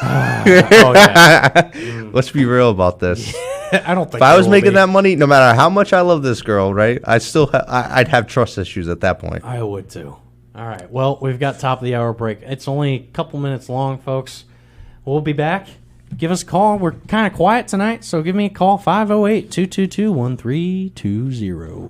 Oh, yeah. Let's be real about this. I don't think. If I was making that money, no matter how much I love this girl, right? I'd have trust issues at that point. I would too. All right. Well, we've got top of the hour break. It's only a couple minutes long, folks. We'll be back. Give us a call. We're kind of quiet tonight, so give me a call 508-222-1320.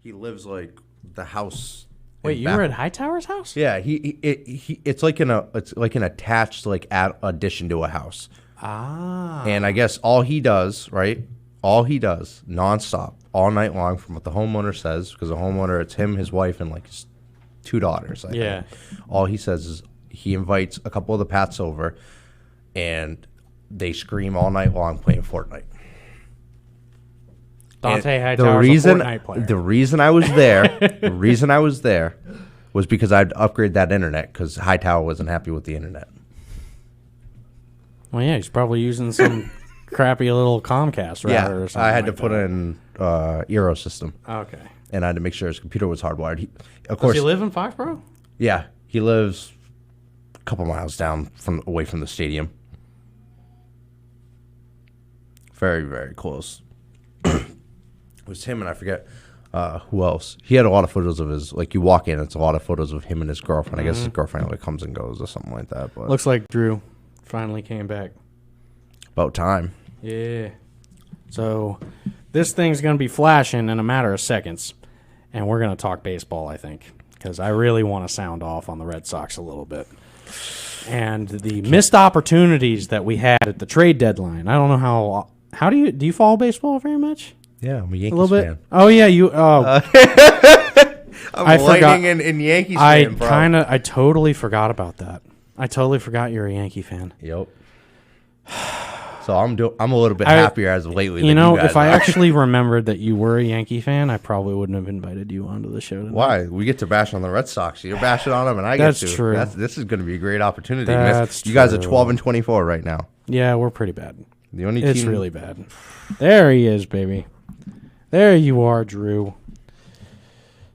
He lives like the house. Wait, you were at Hightower's house? Yeah, it's like an attached like addition to a house. Ah. And I guess all he does nonstop all night long, from what the homeowner says, because the homeowner, it's him, his wife, and like his 2 daughters. I think. All he says is he invites a couple of the Pats over, and they scream all night long playing Fortnite. Dante Hightower's a Fortnite player. The reason I was there, was because I'd upgrade that internet because Hightower wasn't happy with the internet. Well, yeah, he's probably using some crappy little Comcast router or something. I had to put in Eero system. Okay. And I had to make sure his computer was hardwired. Does he live in Foxborough? Yeah, he lives a couple miles down away from the stadium. Very, very close. It was him and I forget who else. He had a lot of photos of his, like you walk in, it's a lot of photos of him and his girlfriend. I guess his girlfriend like comes and goes or something like that. But looks like Drew finally came back. About time. Yeah. So this thing's going to be flashing in a matter of seconds, and we're going to talk baseball, I think, because I really want to sound off on the Red Sox a little bit. And the missed opportunities that we had at the trade deadline. I don't know how do you follow baseball very much? Yeah, I'm a Yankees a little fan. bit. Oh yeah, you. I'm Lightning and Yankees fan, bro. I totally forgot about that. I totally forgot you're a Yankee fan. Yep. So I'm a little bit happier as of lately. You know, if I actually remembered that you were a Yankee fan, I probably wouldn't have invited you onto the show tonight. Why? We get to bash on the Red Sox. You're bashing on them, and I get to. That's true. This is going to be a great opportunity. That's you guys are true. 12-24 right now. Yeah, we're pretty bad. The only It's team really bad. There he is, baby. There you are, Drew.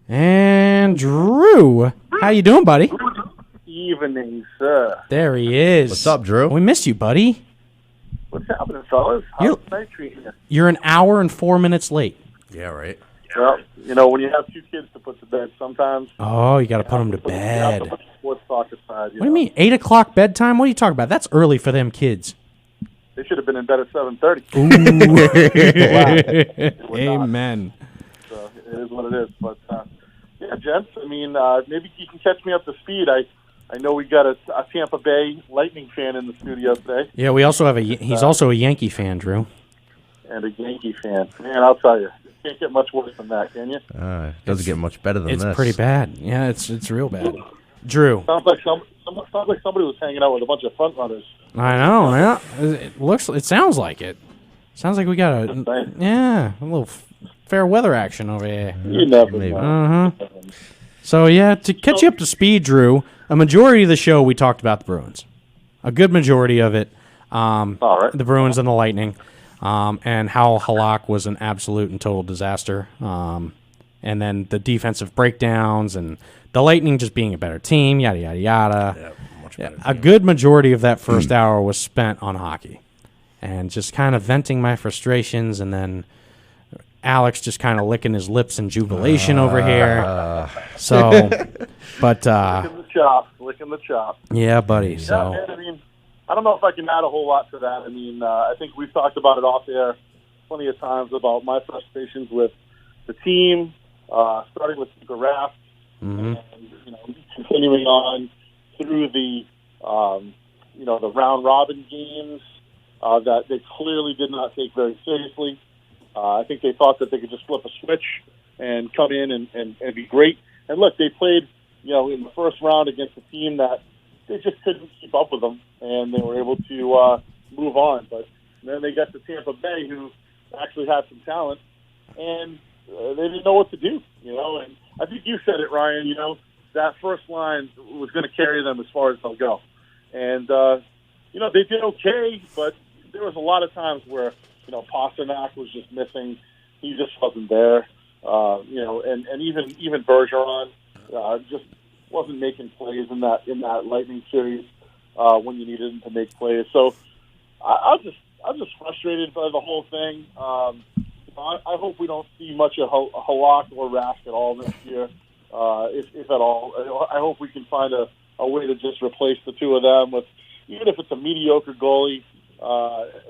And Drew, how you doing, buddy? Good evening, sir. There he is. What's up, Drew? We missed you, buddy. What's happening, fellas? How's the night treating you? You're an hour and 4 minutes late. Yeah, right. Well, you know, when you have 2 kids to put to bed, sometimes Oh, you got to put them to you have to bed. put the sports talk aside. What do you mean? 8 o'clock bedtime? What are you talking about? That's early for them kids. They should have been in bed at 7:30. Amen. So it is what it is. But yeah, gents. I mean, maybe you can catch me up to speed. I know we got a Tampa Bay Lightning fan in the studio today, Yeah, we also have he's also a Yankee fan, Drew. and a Yankee fan. Man, I'll tell you, it can't get much worse than that, can you? It doesn't get much better than It's this. pretty bad. Yeah, it's real bad. Drew. Sounds like somebody was hanging out with a bunch of front runners. I know. Yeah, it sounds like it. Sounds like we got a little fair weather action over here. You never Maybe. know. So yeah, to catch you up to speed, Drew, a majority of the show we talked about the Bruins, a good majority of it. All right. The Bruins and the Lightning, and how Halak was an absolute and total disaster. And then the defensive breakdowns and the Lightning just being a better team, yada, yada, yada. Yeah, much better. A good majority of that first hour was spent on hockey and just kind of venting my frustrations, and then Alex just kind of licking his lips in jubilation over here. So, but, Licking the chop. yeah, buddy. So, Yeah, I mean, I don't know if I can add a whole lot to that. I mean, I think we've talked about it off air plenty of times about my frustrations with the team, starting with the Raft, and continuing on through the the round robin games that they clearly did not take very seriously. I think they thought that they could just flip a switch and come in and be great. And look, they played in the first round against a team that they just couldn't keep up with them, and they were able to move on. But then they got to Tampa Bay, who actually had some talent, and they didn't know what to do. And I think you said it, Ryan. That first line was going to carry them as far as they'll go, and they did okay, but there was a lot of times where Pasternak was just missing; he just wasn't there. And even Bergeron just wasn't making plays in that Lightning series when you needed him to make plays. So I'm just frustrated by the whole thing. I hope we don't see much of Halak or Rask at all next year, if at all. I hope we can find a way to just replace the two of them with, even if it's a mediocre goalie,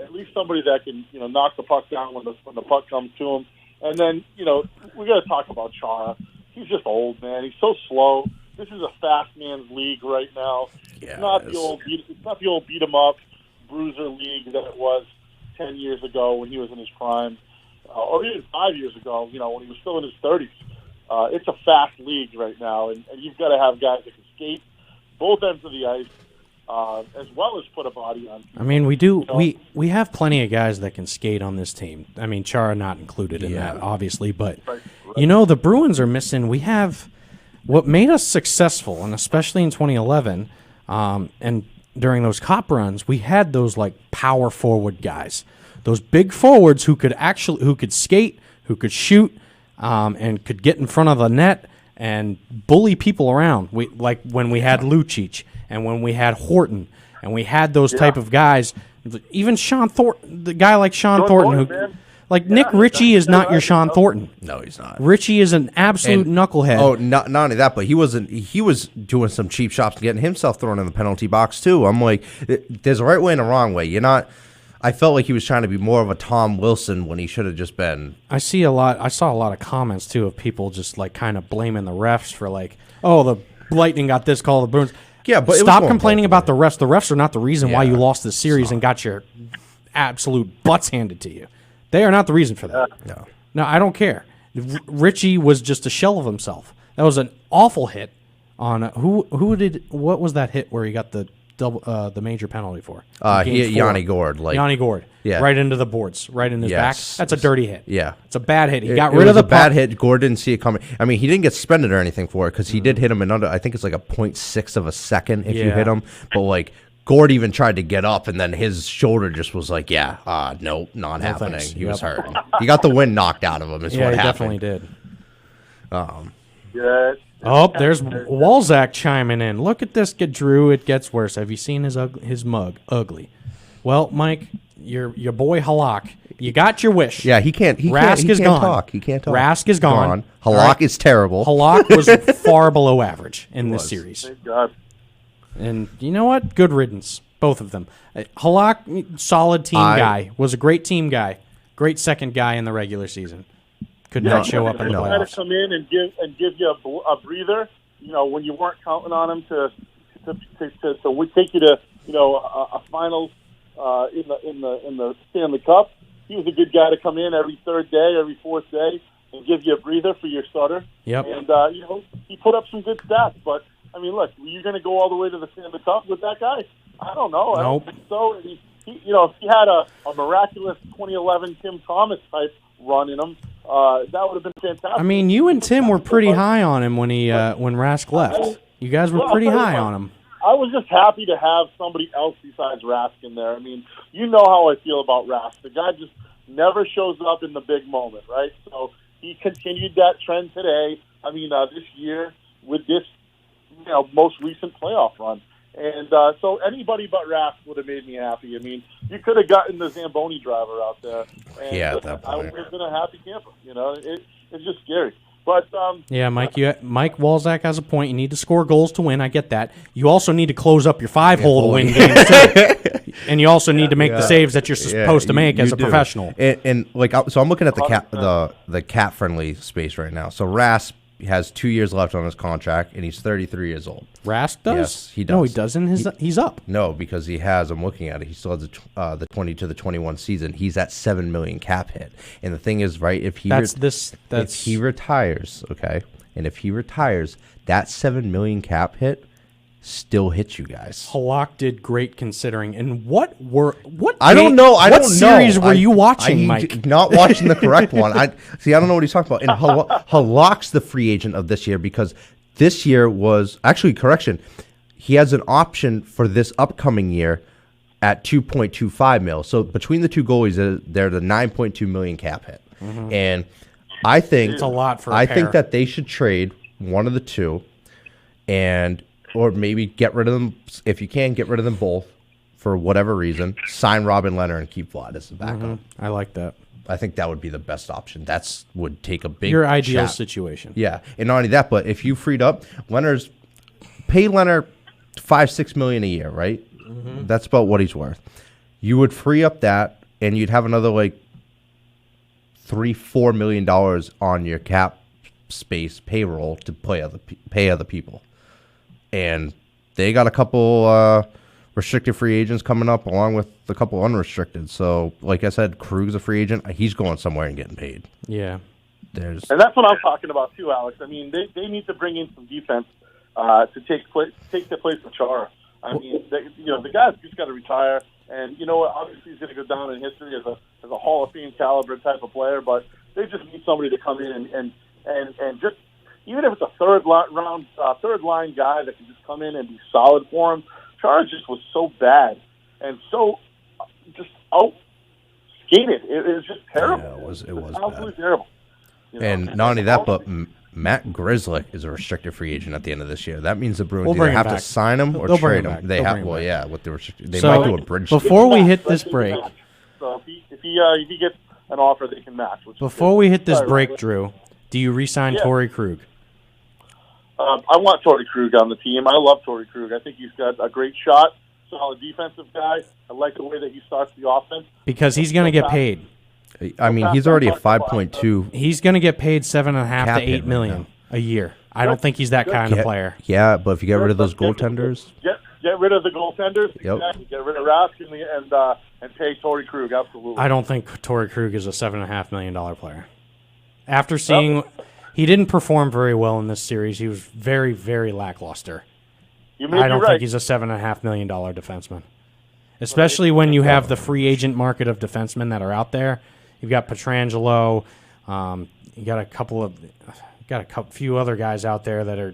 at least somebody that can knock the puck down when the puck comes to him, And then, we got to talk about Chara. He's just old, man. He's so slow. This is a fast man's league right now. Yeah, it's not the old beat 'em up bruiser league that it was 10 years ago when he was in his prime, or even 5 years ago, when he was still in his 30s. It's a fast league right now, and you've got to have guys that can skate both ends of the ice, as well as put a body on. I mean, we have plenty of guys that can skate on this team. I mean, Chara not included in that, obviously, but Right. the Bruins are missing. We have what made us successful, and especially in 2011, and during those Cup runs, we had those like power forward guys, those big forwards who could skate, who could shoot, and could get in front of the net and bully people around. Like when we had Lucic and when we had Horton, and we had those type of guys. Even Sean Thornton, the guy like Sean Thornton, man. Nick Ritchie is not your Sean Thornton. No, he's not. Ritchie is an absolute knucklehead. Oh, not only that, but he was doing some cheap shots and getting himself thrown in the penalty box too. I'm like, there's a right way and a wrong way. I felt like he was trying to be more of a Tom Wilson when he should have just been. I saw a lot of comments too of people just like kind of blaming the refs for like, oh, the Lightning got this call, the Bruins. Yeah, but stop complaining about the refs. The refs are not the reason why you lost the series and got your absolute butts handed to you. They are not the reason for that. No, I don't care. Ritchie was just a shell of himself. That was an awful hit on what was that hit where he got the major penalty for? Yanni Gourde. Yanni Gourde. Yeah. Right into the boards, right in his back. That's a dirty hit. Yeah. It's a bad hit. He got It rid of was the a bad puck. hit. Gourde didn't see it coming. I mean, he didn't get suspended or anything for it because he did hit him in under, I think it's like a 0.6 of a second if you hit him. But like, Gourde even tried to get up, and then his shoulder just was like, nope, not happening. thanks. He was hurt. He got the wind knocked out of him is what he happened. definitely did. Yeah. Oh, there's Walzak chiming in. Look at this, Drew. It gets worse. Have you seen his mug? Ugly. Well, Mike, your boy Halak, you got your wish. Yeah, he can't Rask is gone. talk. He can't talk. Rask is gone. Halak is terrible. Halak was far below average in this series. Thank God. And you know what? Good riddance, both of them. Halak, solid team guy, was a great team guy, great second guy in the regular season. Could not show up in the Try to playoffs. come in and give you a breather. When you weren't counting on him to take you to a finals in the Stanley Cup. He was a good guy to come in every third day, every fourth day, and give you a breather for your starter. Yep. And he put up some good stats, but. I mean, look, were you going to go all the way to the Stanley Cup with that guy? I don't know. I don't think so. He if he had a miraculous 2011 Tim Thomas type run in him, that would have been fantastic. I mean, you and Tim were pretty high on him when Rask left. You guys were pretty high on him. I was just happy to have somebody else besides Rask in there. I mean, you know how I feel about Rask. The guy just never shows up in the big moment, right? So he continued that trend today. I mean, this year with this most recent playoff run. And so anybody but Rask would have made me happy. I mean, you could have gotten the Zamboni driver out there. And at that I point. would have been a happy camper. It's just scary. But Yeah, Mike. Mike Walzak has a point. You need to score goals to win. I get that. You also need to close up your 5-hole to win games too. And you also need to make the saves that you're supposed to make as a professional. And so I'm looking at the cap friendly space right now. So Rask has 2 years left on his contract, and he's 33 years old. Rask does? Yes, he does. No, he doesn't. He's up. No, because he has. I'm looking at it. He still has the 20 to the 21 season. He's at $7 million cap hit. And the thing is, right? If he retires, okay, and if he retires, that $7 million cap hit still hits you guys. Halak did great considering. And what I don't know. What series were you watching, Mike? Not watching the correct one. I don't know what he's talking about. And Halak's the free agent of this year because this year was actually correction. He has an option for this upcoming year at 2.25 mil. So between the two goalies, they're the 9.2 million cap hit. Mm-hmm. And I think it's a lot for. I think that they should trade one of the two, or maybe get rid of them if you can. Get rid of them both for whatever reason. Sign Robin Leonard and keep Vlad as the backup. Mm-hmm. I like that. I think that would be the best option. That would take a big your ideal chap. situation. Yeah, and not only that, but if you freed up pay Leonard $5-6 million a year, right? Mm-hmm. That's about what he's worth. You would free up that, and you'd have another like $3-4 million on your cap space payroll to pay other people, and they got a couple restricted free agents coming up along with a couple unrestricted. So, like I said, Krug's a free agent. He's going somewhere and getting paid. Yeah. And that's what I'm talking about too, Alex. I mean, they need to bring in some defense to take the place of Chara. I mean, the guy's just got to retire, and you know what? Obviously, he's going to go down in history as a Hall of Fame caliber type of player. But they just need somebody to come in and just, even if it's a third line guy that can just come in and be solid for him. Chara just was so bad and so just out skated. It was just terrible. Yeah, it was absolutely bad. terrible. And not only that, but Matt Grzelcyk is a restricted free agent at the end of this year. That means the Bruins We'll either have back. to sign him or They'll bring trade him him. back. They They'll have, bring him well, back. yeah, with the restricted, they So, might do a bridge. before we hit Let's this see if break, he match. So if he gets an offer, they can match. before we hit this Sorry, break, Robert. Drew, do you re-sign Yeah. Torrey Krug? I want Torrey Krug on the team. I love Torrey Krug. I think he's got a great shot, solid defensive guy. I like the way that he starts the offense. Because he's going to get paid. I mean, he's already a 5.2. He's going to get paid $7.5 Cap to hit $8 million right a year. I don't think he's that kind of player. Yeah, but if you get rid of those goaltenders, Get rid of the goaltenders. Yep. Exactly. Get rid of Rask and pay Torrey Krug. Absolutely. I don't think Torrey Krug is a $7.5 million player. After seeing, he didn't perform very well in this series. He was very, very lackluster. You may I be don't right. think he's a $7.5 million defenseman. Especially when you have the free agent market of defensemen that are out there. You've got Pietrangelo. You got a few other guys out there that are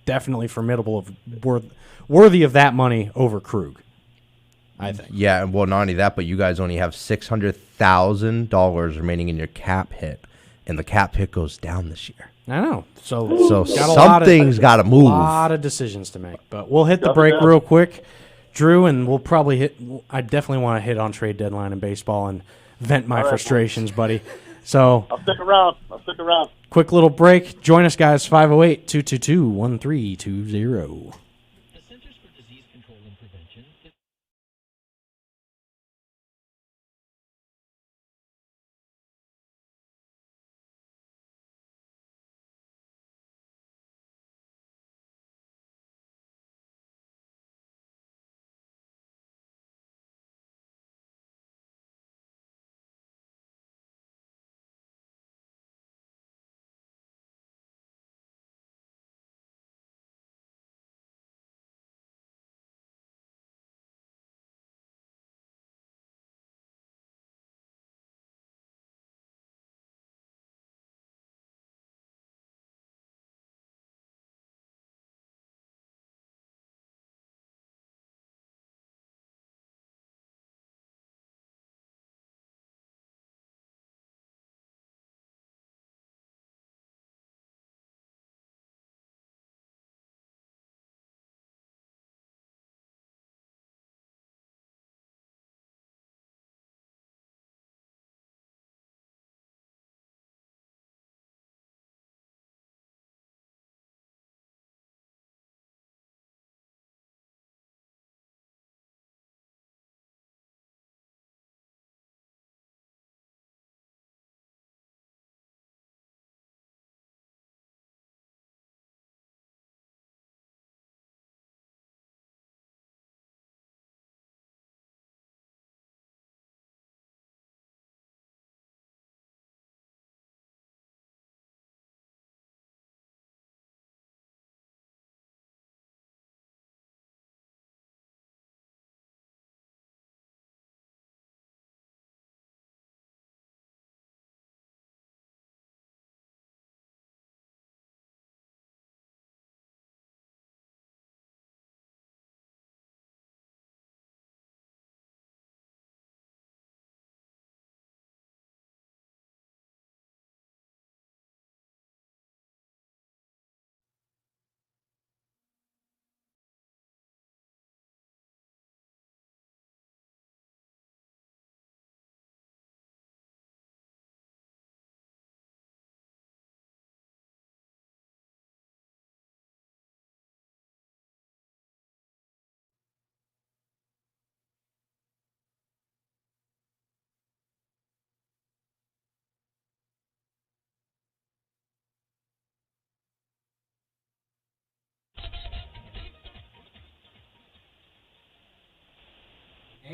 definitely formidable, worthy of that money over Krug, I think. yeah, well, not only that, but you guys only have $600,000 remaining in your cap hit, and the cap hit goes down this year. I know. So got Something's got to a move. lot of decisions to make. But we'll hit the Yeah, break yeah. real quick, Drew, and we'll probably hit. I definitely want to hit on trade deadline in baseball and vent my All right. frustrations, buddy. So I'll stick around. quick little break. Join us, guys. 508-222-1320.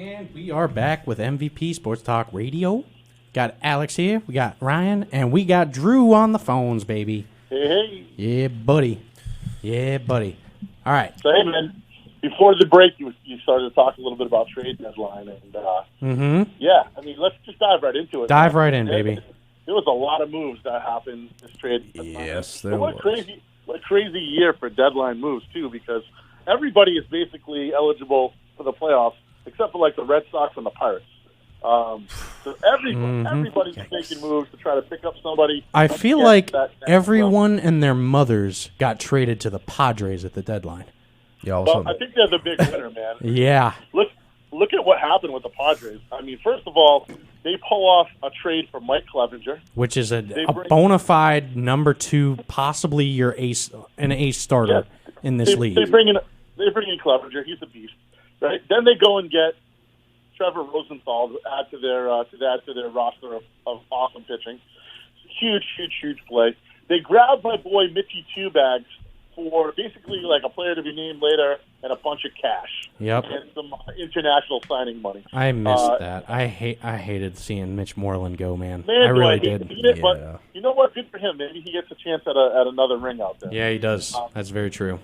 And we are back with MVP Sports Talk Radio. Got Alex here, we got Ryan, and we got Drew on the phones, baby. Hey. Yeah, buddy. Yeah, buddy. All right. So, hey, man, before the break, you started to talk a little bit about trade deadline. And, yeah, I mean, let's just dive right into it. Dive right in, baby. There was a lot of moves that happened this trade deadline. Yes, there But was. What a crazy year for deadline moves, too, because everybody is basically eligible for the playoffs, except for, like, the Red Sox and the Pirates. So everybody's making moves to try to pick up somebody. I feel like everyone and their mothers got traded to the Padres at the deadline. Yeah, Well, I think they're the big winner, man. Yeah. Look at what happened with the Padres. I mean, first of all, they pull off a trade for Mike Clevenger, Which is a bona fide number 2, possibly your an ace starter in this league. They bring in Clevenger. He's a beast, right? Then they go and get Trevor Rosenthal to add to their roster of awesome pitching. Huge play. They grabbed my boy Mitchie Two Bags for basically like a player to be named later and a bunch of cash. Yep. And some international signing money. I missed that. I hated seeing Mitch Moreland go, man. Man, I really do I hate did. to see it, but you know what? Good for him. Maybe he gets a chance at another ring out there. Yeah, he does. That's very true.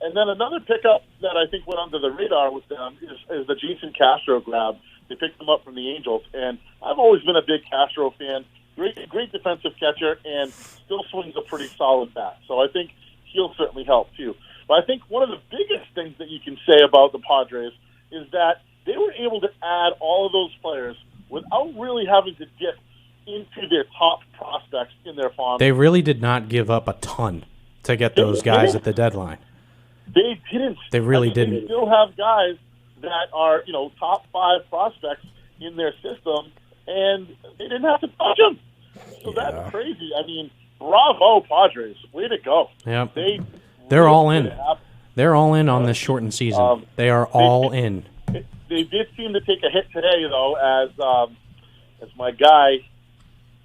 And then another pickup that I think went under the radar with them is the Jason Castro grab. They picked him up from the Angels, and I've always been a big Castro fan. Great defensive catcher, and still swings a pretty solid bat. So I think he'll certainly help too. But I think one of the biggest things that you can say about the Padres is that they were able to add all of those players without really having to dip into their top prospects in their farm. They really did not give up a ton to get those guys at the deadline. They didn't. They really They didn't. still have guys that are, top 5 prospects in their system, and they didn't have to touch them. So that's crazy. I mean, bravo, Padres. Way to go. Yep. They're all in. They're all in on this shortened season. They are all in. They did seem to take a hit today, though, as my guy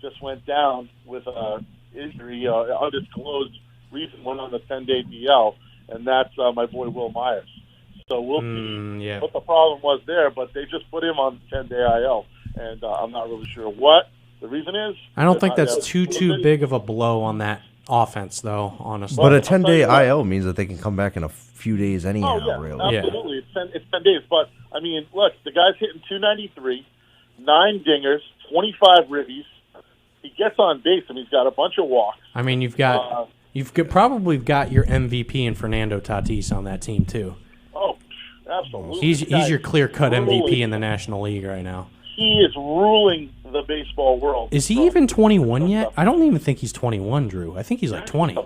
just went down with an injury, undisclosed reason, went on the 10-day DL, and that's my boy Will Myers. So we'll see what the problem was there, but they just put him on 10-day IL, and I'm not really sure what the reason is. I don't think that's too big of a blow on that offense, though, honestly. But a 10-day IL means that they can come back in a few days anyhow, really. Absolutely. It's 10 days. But, I mean, look, the guy's hitting 293, 9 dingers, 25 ribbies. He gets on base, and he's got a bunch of walks. I mean, you've probably got your MVP in Fernando Tatis on that team, too. Oh, absolutely. He's your clear-cut MVP in the National League right now. He is ruling the baseball world. Is he even 21 yet? I don't even think he's 21, Drew. I think he's like 20. He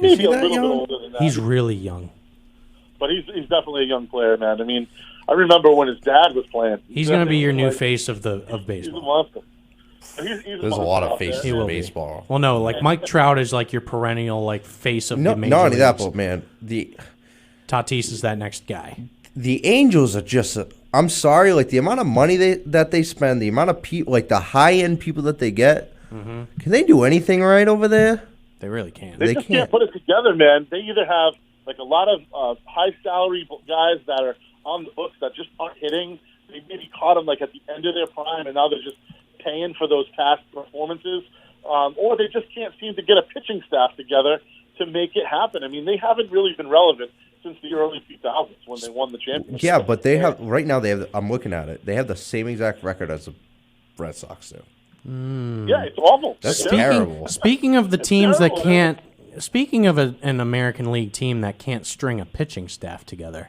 may be a little bit older than that. He's really young. But he's definitely a young player, man. I mean, I remember when his dad was playing. He's going to be your new face of He's a baseball. monster. There's a lot of faces in baseball. Well, no, like Mike Trout is like your perennial face of the major not only that, leagues. but man, Tatis is that next guy. The Angels are just. I'm sorry, like the amount of money that they spend, the amount of people, like the high end people that they get. Can they do anything right over there? They really can't. They just can't put it together, man. They either have like a lot of high salary guys that are on the books that just aren't hitting. They maybe caught them like at the end of their prime, and now they're just paying for those past performances, or they just can't seem to get a pitching staff together to make it happen. I mean, they haven't really been relevant since the early 2000s when they won the championship. Yeah, but they have right now. They have. I'm looking at it. They have the same exact record as the Red Sox do. Yeah, it's awful. That's terrible. Speaking of the teams that can't, speaking of an American League team that can't string a pitching staff together,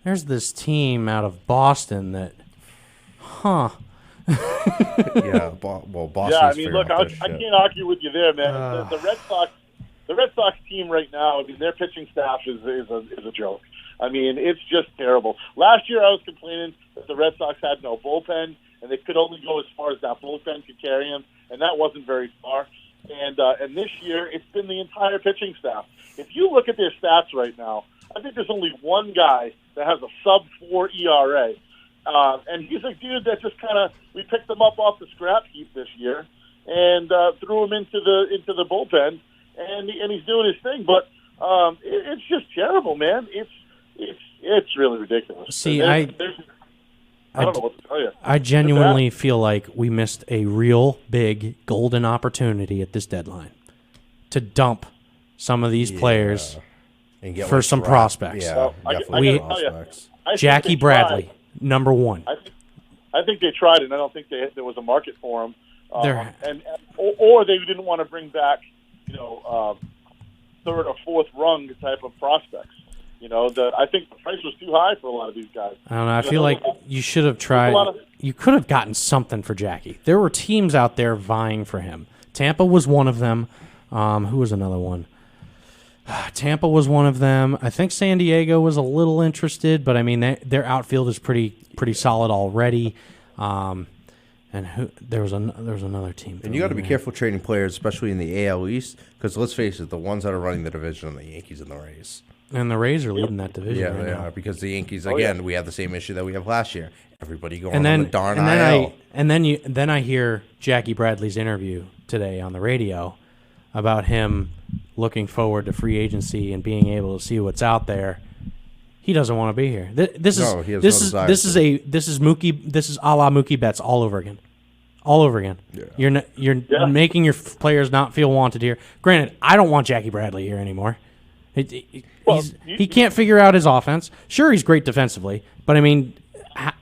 there's this team out of Boston that, Yeah, well, Boston's yeah, I mean, look, I shit. can't argue with you there, man. The Red Sox team right now, I mean, their pitching staff is a joke. I mean, it's just terrible. Last year, I was complaining that the Red Sox had no bullpen, and they could only go as far as that bullpen could carry them, and that wasn't very far. And this year, it's been the entire pitching staff. If you look at their stats right now, I think there's only one guy that has a sub-4 ERA. And he's a dude that just kind of, we picked him up off the scrap heap this year and threw him into the bullpen, and he's doing his thing. But it's just terrible, man. it's really ridiculous. See, I don't know what to tell you. I genuinely feel like we missed a real big golden opportunity at this deadline to dump some of these players And get for like some draft- prospects. Yeah, Well, I definitely gotta tell you, prospects. I think Jackie they Bradley, tried. number one. I think they tried, and I don't think there was a market for him. There- Or they didn't want to bring back, third or fourth rung type of prospects. I think the price was too high for a lot of these guys. I don't know. I feel like you should have tried. lot of- You could have gotten something for Jackie. There were teams out there vying for him. Tampa was one of them. Who was another one? Tampa was one of them. I think San Diego was a little interested, but I mean their outfield is pretty solid already. And there was another team. And you got to be careful trading players, especially in the AL East, because let's face it, the ones that are running the division are the Yankees and the Rays. And the Rays are leading that division. Yeah, right they now. are, because the Yankees, again, we have the same issue that we have last year. Everybody going And then, on the darn and IL. then I hear Jackie Bradley's interview today on the radio about him looking forward to free agency and being able to see what's out there. He doesn't want to be here. This No, he has is no this desire is a la Mookie Betts all over again. All over again. Yeah. You're making your players not feel wanted here. Granted, I don't want Jackie Bradley here anymore. He can't figure out his offense. Sure, he's great defensively, but I mean,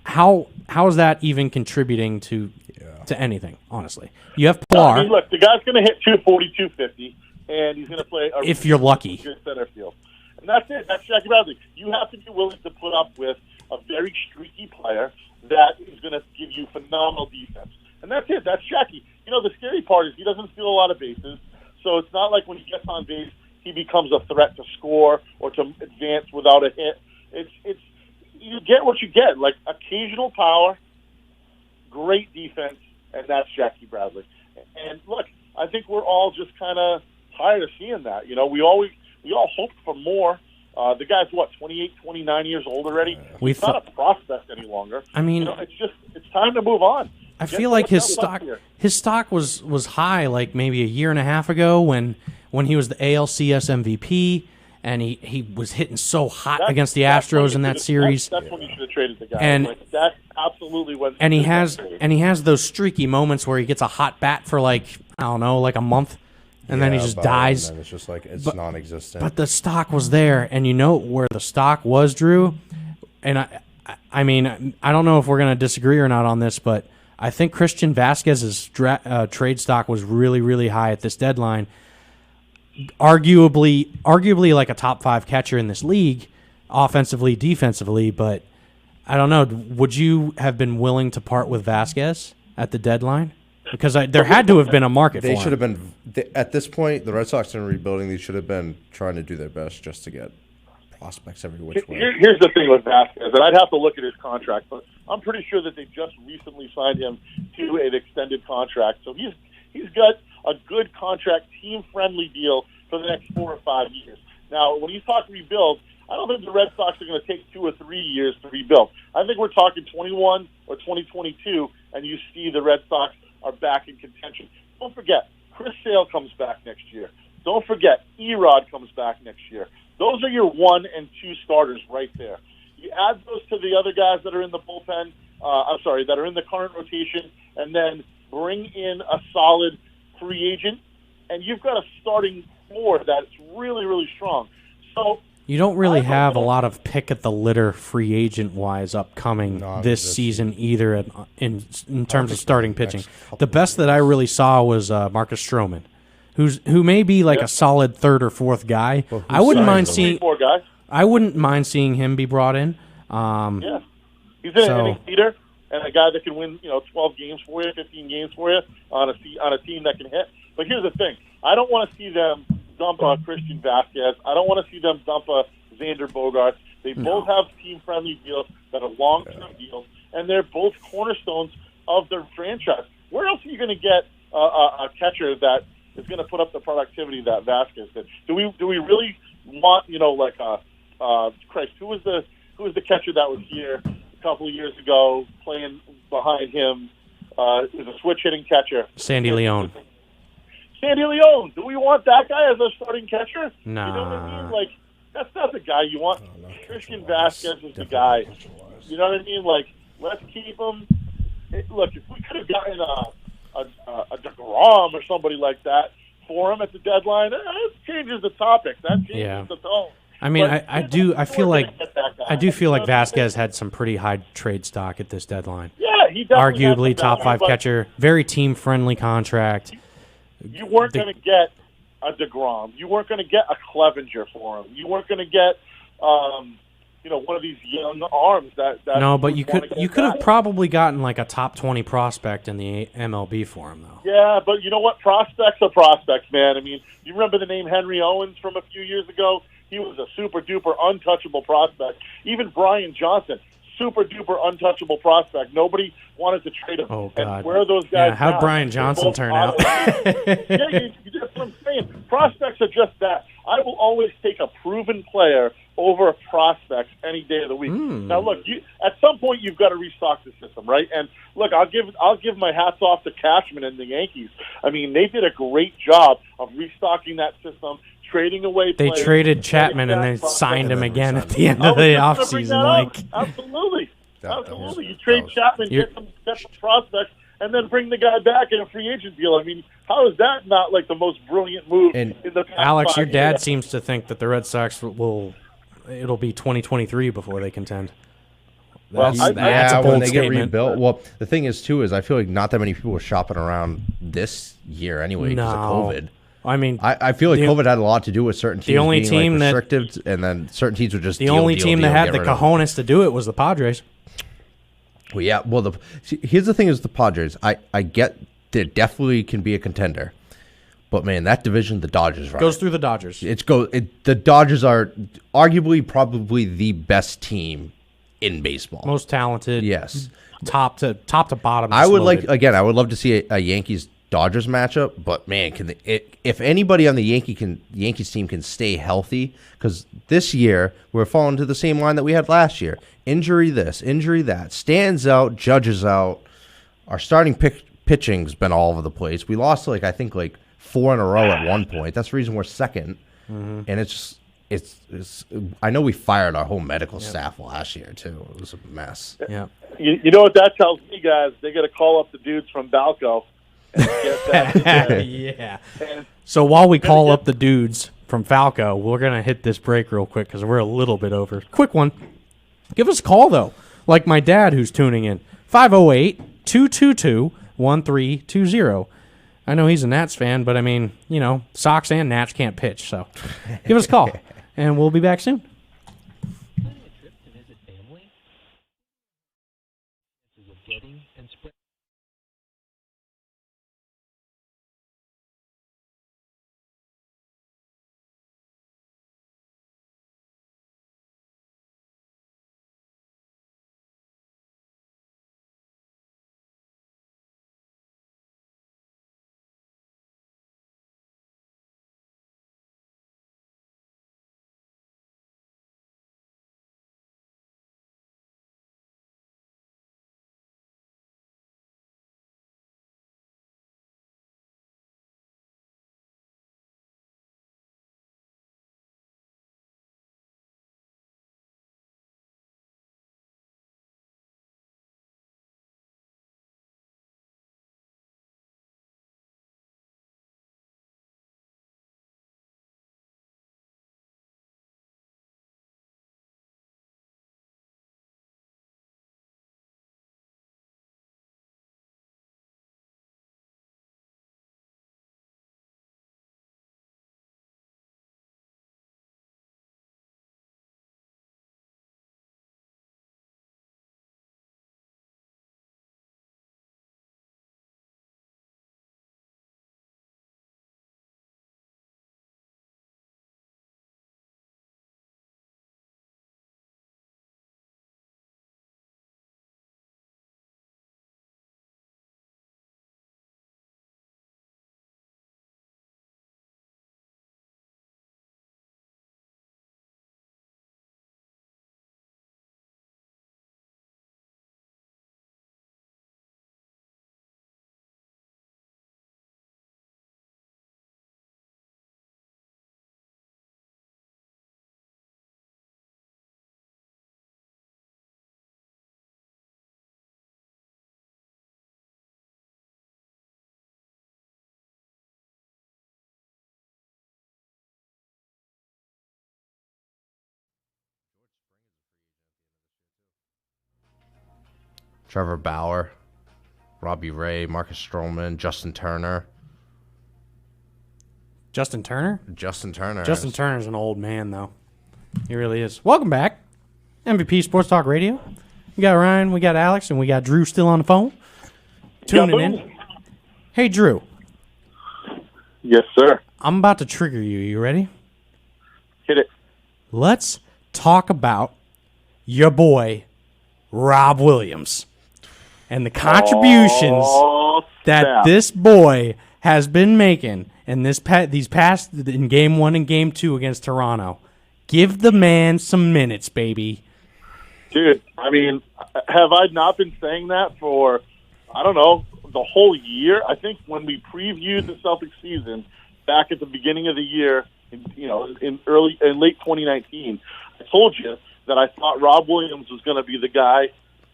how is that even contributing to anything? Honestly, you have Pilar. I mean, look, the guy's going to hit 240, 250, and he's going to play If you're lucky. good center field. And that's it. That's Jackie Bradley. You have to be willing to put up with a very streaky player that is going to give you phenomenal defense. And that's it. That's Jackie. The scary part is he doesn't steal a lot of bases, so it's not like when he gets on base, he becomes a threat to score or to advance without a hit. It's you get what you get, like occasional power, great defense, and that's Jackie Bradley. And look, I think we're all just kind of tired of seeing that. We all hoped for more. The guy's 28, 29 years old already. He's not a prospect any longer. I mean, it's time to move on. I feel like his stock was high like maybe a year and a half ago when he was the ALCS MVP and he was hitting so hot against the Astros in that series. That's when you should have traded the guy. And that's absolutely when. And he has those streaky moments where he gets a hot bat for like a month, and then he just dies. And then it's just like it's non-existent. But the stock was there, and where the stock was, Drew. And I mean, I don't know if we're going to disagree or not on this, but I think Christian Vasquez's trade stock was really, really high at this deadline. Arguably like a top 5 catcher in this league, offensively, defensively. But I don't know. Would you have been willing to part with Vasquez at the deadline? Because there had to have been a market for him. They should have been at this point. The Red Sox in rebuilding. They should have been trying to do their best just to get prospects every which way. Here's the thing with Vasquez, and I'd have to look at his contract, but I'm pretty sure that they just recently signed him to an extended contract. So he's got a good contract, team-friendly deal for the next 4 or 5 years. Now, when you talk rebuild, I don't think the Red Sox are going to take 2 or 3 years to rebuild. I think we're talking 21 or 2022, and you see the Red Sox are back in contention. Don't forget, Chris Sale comes back next year. Don't forget, Erod comes back next year. Those are your 1 and 2 starters right there. You add those to the other guys that are in the bullpen, that are in the current rotation, and then bring in a solid free agent, and you've got a starting floor that's really, really strong. So you don't really have a lot of pick at the litter free agent wise upcoming this season either in terms of starting pitching. The best that I really saw was Marcus Stroman, who may be like a solid 3rd or 4th guy. I wouldn't mind seeing him be brought in. Yeah, he's an inning leader and a guy that can win 12 games for you, 15 games for you on a team that can hit. But here's the thing: I don't want to see them dump a Christian Vasquez. I don't want to see them dump a Xander Bogaerts. They both have team-friendly deals that are long-term deals, and they're both cornerstones of their franchise. Where else are you going to get a catcher that is going to put up the productivity that Vasquez did? Do we really want Christ? Who was the catcher that was here a couple of years ago playing behind him? It was a switch-hitting catcher. Sandy Leone. Sandy Leone. Do we want that guy as a starting catcher? Nah. You know what I mean? That's not the guy you want. Christian Vasquez is the guy. You know what I mean? Like, let's keep him. Look, if we could have gotten a DeGrom or somebody like that for him at the deadline, it changes the topic. That changes the tone. I mean, But I feel like Vasquez Vasquez had some pretty high trade stock at this deadline. Yeah, he definitely had Arguably some top value, 5 but catcher, very team friendly contract. You weren't going to get a DeGrom. You weren't going to get a Clevenger for him. You weren't going to get, one of these young arms that. No, but you could have back. probably gotten like a top 20 prospect in the MLB for him, though. Yeah, but you know what? Prospects are prospects, man. I mean, you remember the name Henry Owens from a few years ago? He was a super-duper untouchable prospect. Even Brian Johnson, super-duper untouchable prospect. Nobody wanted to trade him. Oh, God. And where are those guys Yeah, how'd now? Brian They're Johnson both turn out? that's what I'm saying. Prospects are just that. I will always take a proven player over a prospect any day of the week. Now, look, at some point you've got to restock the system, right? And look, I'll give my hats off to Cashman and the Yankees. I mean, they did a great job of restocking that system, trading away They players. traded Chapman and then signed him again at the end of the offseason. Like, Absolutely. was- You trade Chapman, You're- get some prospects, and then bring the guy back in a free agent deal. I mean, how is that not like the most brilliant move And in the past Alex, 5 your dad years? seems to think that the Red Sox it'll be 2023 before they contend. Well, That's, I- that's a when bold they statement. get rebuilt. Well, the thing is, too, is I feel like not that many people were shopping around this year anyway because of No. COVID. I mean, I feel like The- COVID had a lot to do with certain teams only being team that- restricted, and then certain teams would just the only team that had the cojones to do it was the Padres. Well, yeah. Well, here's the thing: is the Padres. I get there definitely can be a contender, but man, that division, the Dodgers run Goes it. through the Dodgers. The Dodgers are arguably probably the best team in baseball. Most talented. Yes. Top to bottom. I would loaded. I would love to see a Yankees Dodgers matchup, but man, if anybody on the Yankees team can stay healthy, because this year we're falling to the same line that we had last year: injury this, injury that. Stands out, Judges out. Our starting pitching's been all over the place. We lost I think 4 in a row at one point. That's the reason we're second, and it's I know we fired our whole medical staff last year too. It was a mess. Yeah. You know what that tells me, guys? They got to call up the dudes from Balco. And get that Yeah. and So while we call up the dudes from Falco, we're going to hit this break real quick because we're a little bit over. Quick one. Give us a call, though, like my dad who's tuning in. 508-222-1320. I know he's a Nats fan, but I mean, Sox and Nats can't pitch, so give us a call, and we'll be back soon. Trevor Bauer, Robbie Ray, Marcus Stroman, Justin Turner. Justin Turner? Justin Turner. Justin Turner's an old man, though. He really is. Welcome back. MVP Sports Talk Radio. We got Ryan, we got Alex, and we got Drew still on the phone. Tuning in. Hey, Drew. Yes, sir. I'm about to trigger you. You ready? Hit it. Let's talk about your boy, Rob Williams, and the contributions that this boy has been making in these past in Game 1 and Game 2 against Toronto. Give the man some minutes, baby. Dude, I mean, have I not been saying that for, I don't know, the whole year? I think when we previewed the Celtics season back at the beginning of the year, in late 2019, I told you that I thought Rob Williams was going to be the guy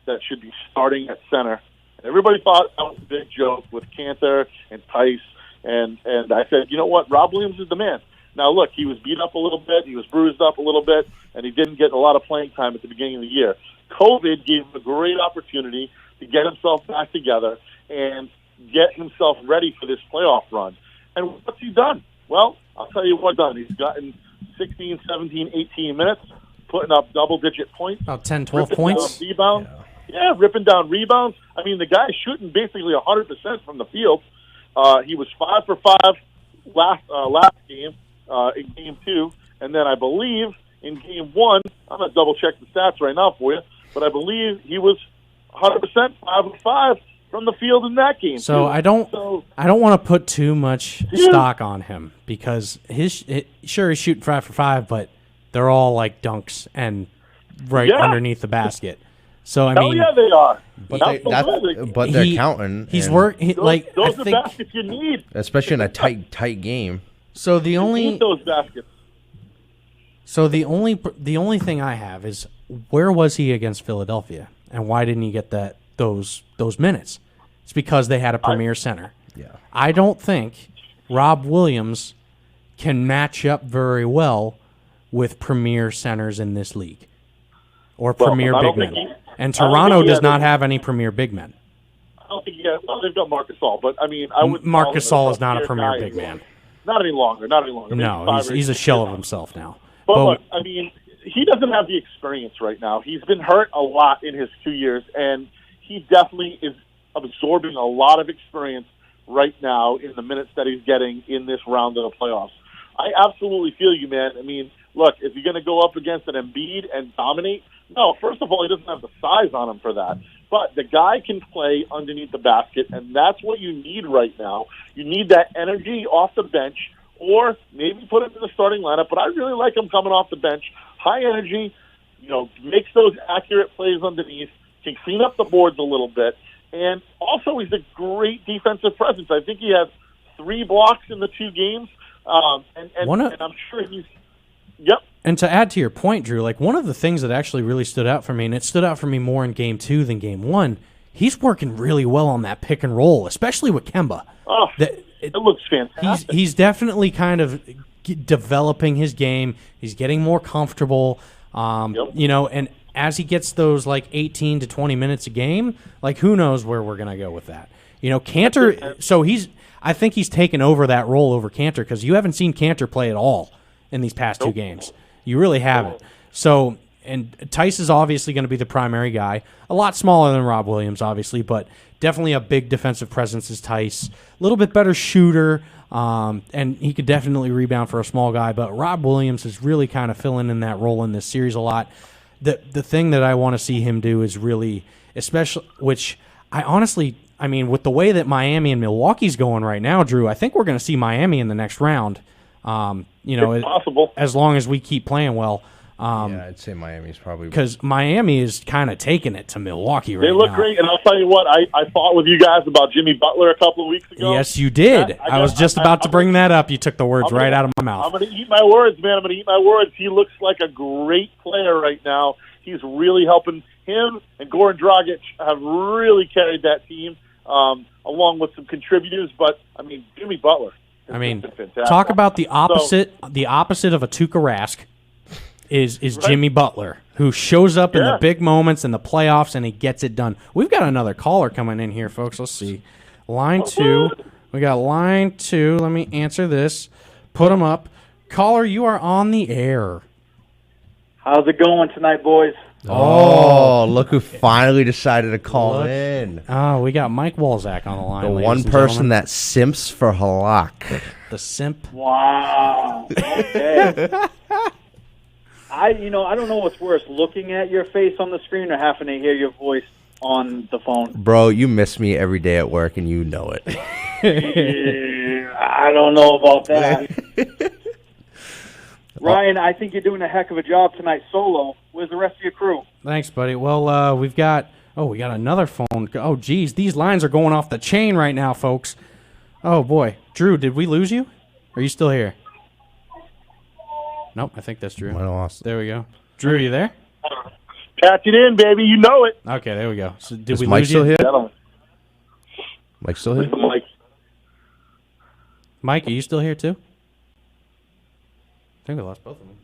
that should be starting at center. And everybody thought that was a big joke with Cantor and Tice, and I said, you know what, Rob Williams is the man. Now, look, he was beat up a little bit, he was bruised up a little bit, and he didn't get a lot of playing time at the beginning of the year. COVID gave him a great opportunity to get himself back together and get himself ready for this playoff run. And what's he done? Well, I'll tell you what he's done. He's gotten 16, 17, 18 minutes, putting up double-digit points. About 10, 12 points. Rebounds. Yeah, ripping down rebounds. I mean, the guy's shooting basically 100% from the field. He was 5 for 5 last game, in Game 2. And then I believe in Game 1, I'm going to double-check the stats right now for you, but I believe he was 100%, 5 for 5 from the field in that game. So I don't want to put too much stock on him because he's shooting 5 for 5, but they're all like dunks and underneath the basket. So I mean, yeah, they are. But they're counting. Those are baskets you need, especially in a tight game. So the only those baskets. So the only thing I have is where was he against Philadelphia, and why didn't he get those minutes? It's because they had a premier center. Yeah, I don't think Rob Williams can match up very well with premier centers in this league or premier big men. And Toronto does not have any premier big men. I don't think well, they've got Marc Gasol, but I mean, Marc Gasol is not a premier big man. Not any longer. No, he's a shell of himself now. But look, I mean, he doesn't have the experience right now. He's been hurt a lot in his 2 years, and he definitely is absorbing a lot of experience right now in the minutes that he's getting in this round of the playoffs. I absolutely feel you, man. I mean, look, if you're going to go up against an Embiid and dominate, no, first of all, he doesn't have the size on him for that. But the guy can play underneath the basket, and that's what you need right now. You need that energy off the bench, or maybe put him in the starting lineup. But I really like him coming off the bench. High energy, makes those accurate plays underneath, can clean up the boards a little bit. And also, he's a great defensive presence. I think he has 3 blocks in the 2 games. And I'm sure he's... Yep. And to add to your point, Drew, like one of the things that actually really stood out for me, and it stood out for me more in Game 2 than Game 1, he's working really well on that pick and roll, especially with Kemba. Oh, it looks fantastic. He's definitely kind of developing his game. He's getting more comfortable, and as he gets those like 18 to 20 minutes a game, like who knows where we're going to go with that. Cantor, so I think he's taken over that role over Cantor because you haven't seen Cantor play at all in these past 2 games. You really haven't. So, and Tice is obviously going to be the primary guy. A lot smaller than Rob Williams, obviously, but definitely a big defensive presence is Tice. A little bit better shooter, and he could definitely rebound for a small guy, but Rob Williams is really kind of filling in that role in this series a lot. The thing that I want to see him do is really, especially, which I honestly, I mean, with the way that Miami and Milwaukee's going right now, Drew, I think we're going to see Miami in the next round. It's possible as long as we keep playing well. Yeah, I'd say Miami's probably because Miami is kind of taking it to Milwaukee right now. They look great, and I'll tell you what, I fought with you guys about Jimmy Butler a couple of weeks ago. Yes, you did. I was just about to bring that up. You took the words right out of my mouth. I'm going to eat my words, man. I'm going to eat my words. He looks like a great player right now. He's really helping. Him and Goran Dragic have really carried that team, along with some contributors. But I mean, Jimmy Butler. I mean, talk about the opposite of a Tuukka Rask. is Jimmy Butler, who shows up in the big moments in the playoffs and he gets it done. We've got another caller coming in here, folks. Let's see. Line 2. We got line 2. Let me answer this. Put them up. Caller, you are on the air. How's it going tonight, boys? Oh, look who finally decided to call in. Oh, we got Mike Walzak on the line. The ladies one and person gentlemen. that simps for Halak. The simp. Wow. Okay. I don't know what's worse, looking at your face on the screen or having to hear your voice on the phone. Bro, you miss me every day at work, and you know it. Yeah, I don't know about that. Ryan, I think you're doing a heck of a job tonight solo. Where's the rest of your crew? Thanks, buddy. Well, we got another phone. Oh, geez, these lines are going off the chain right now, folks. Oh, boy. Drew, did we lose you? Are you still here? Nope, I think that's Drew. I lost. There we go. Drew, you there? Patch it in, baby. You know it. Okay, there we go. So did Is we Mike lose still you? here? Gentlemen. Mike still here? Mike. Mike, are you still here, too? I think we lost both of them.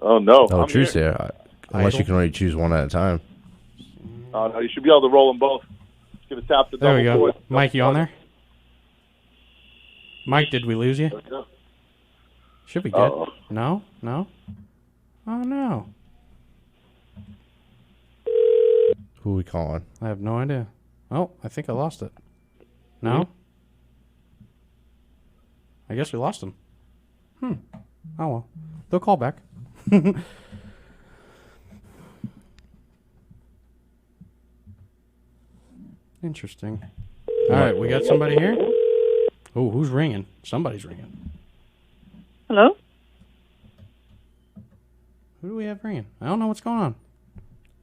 Oh, no. Oh, I'm Drew's here. here. Unless you can only choose one at a time. Oh, no, you should be able to roll them both. Just give a tap to There we double go. voice. Mike, you on there? Mike, did we lose you? There we go. Should be good. Uh-oh. No? No? Oh, no. Who are we calling? I have no idea. Oh, I think I lost it. No? I guess we lost him. Oh, well. They'll call back. Interesting. All right, we got somebody here. Oh, who's ringing? Somebody's ringing. Hello? Who do we have ringing? I don't know what's going on.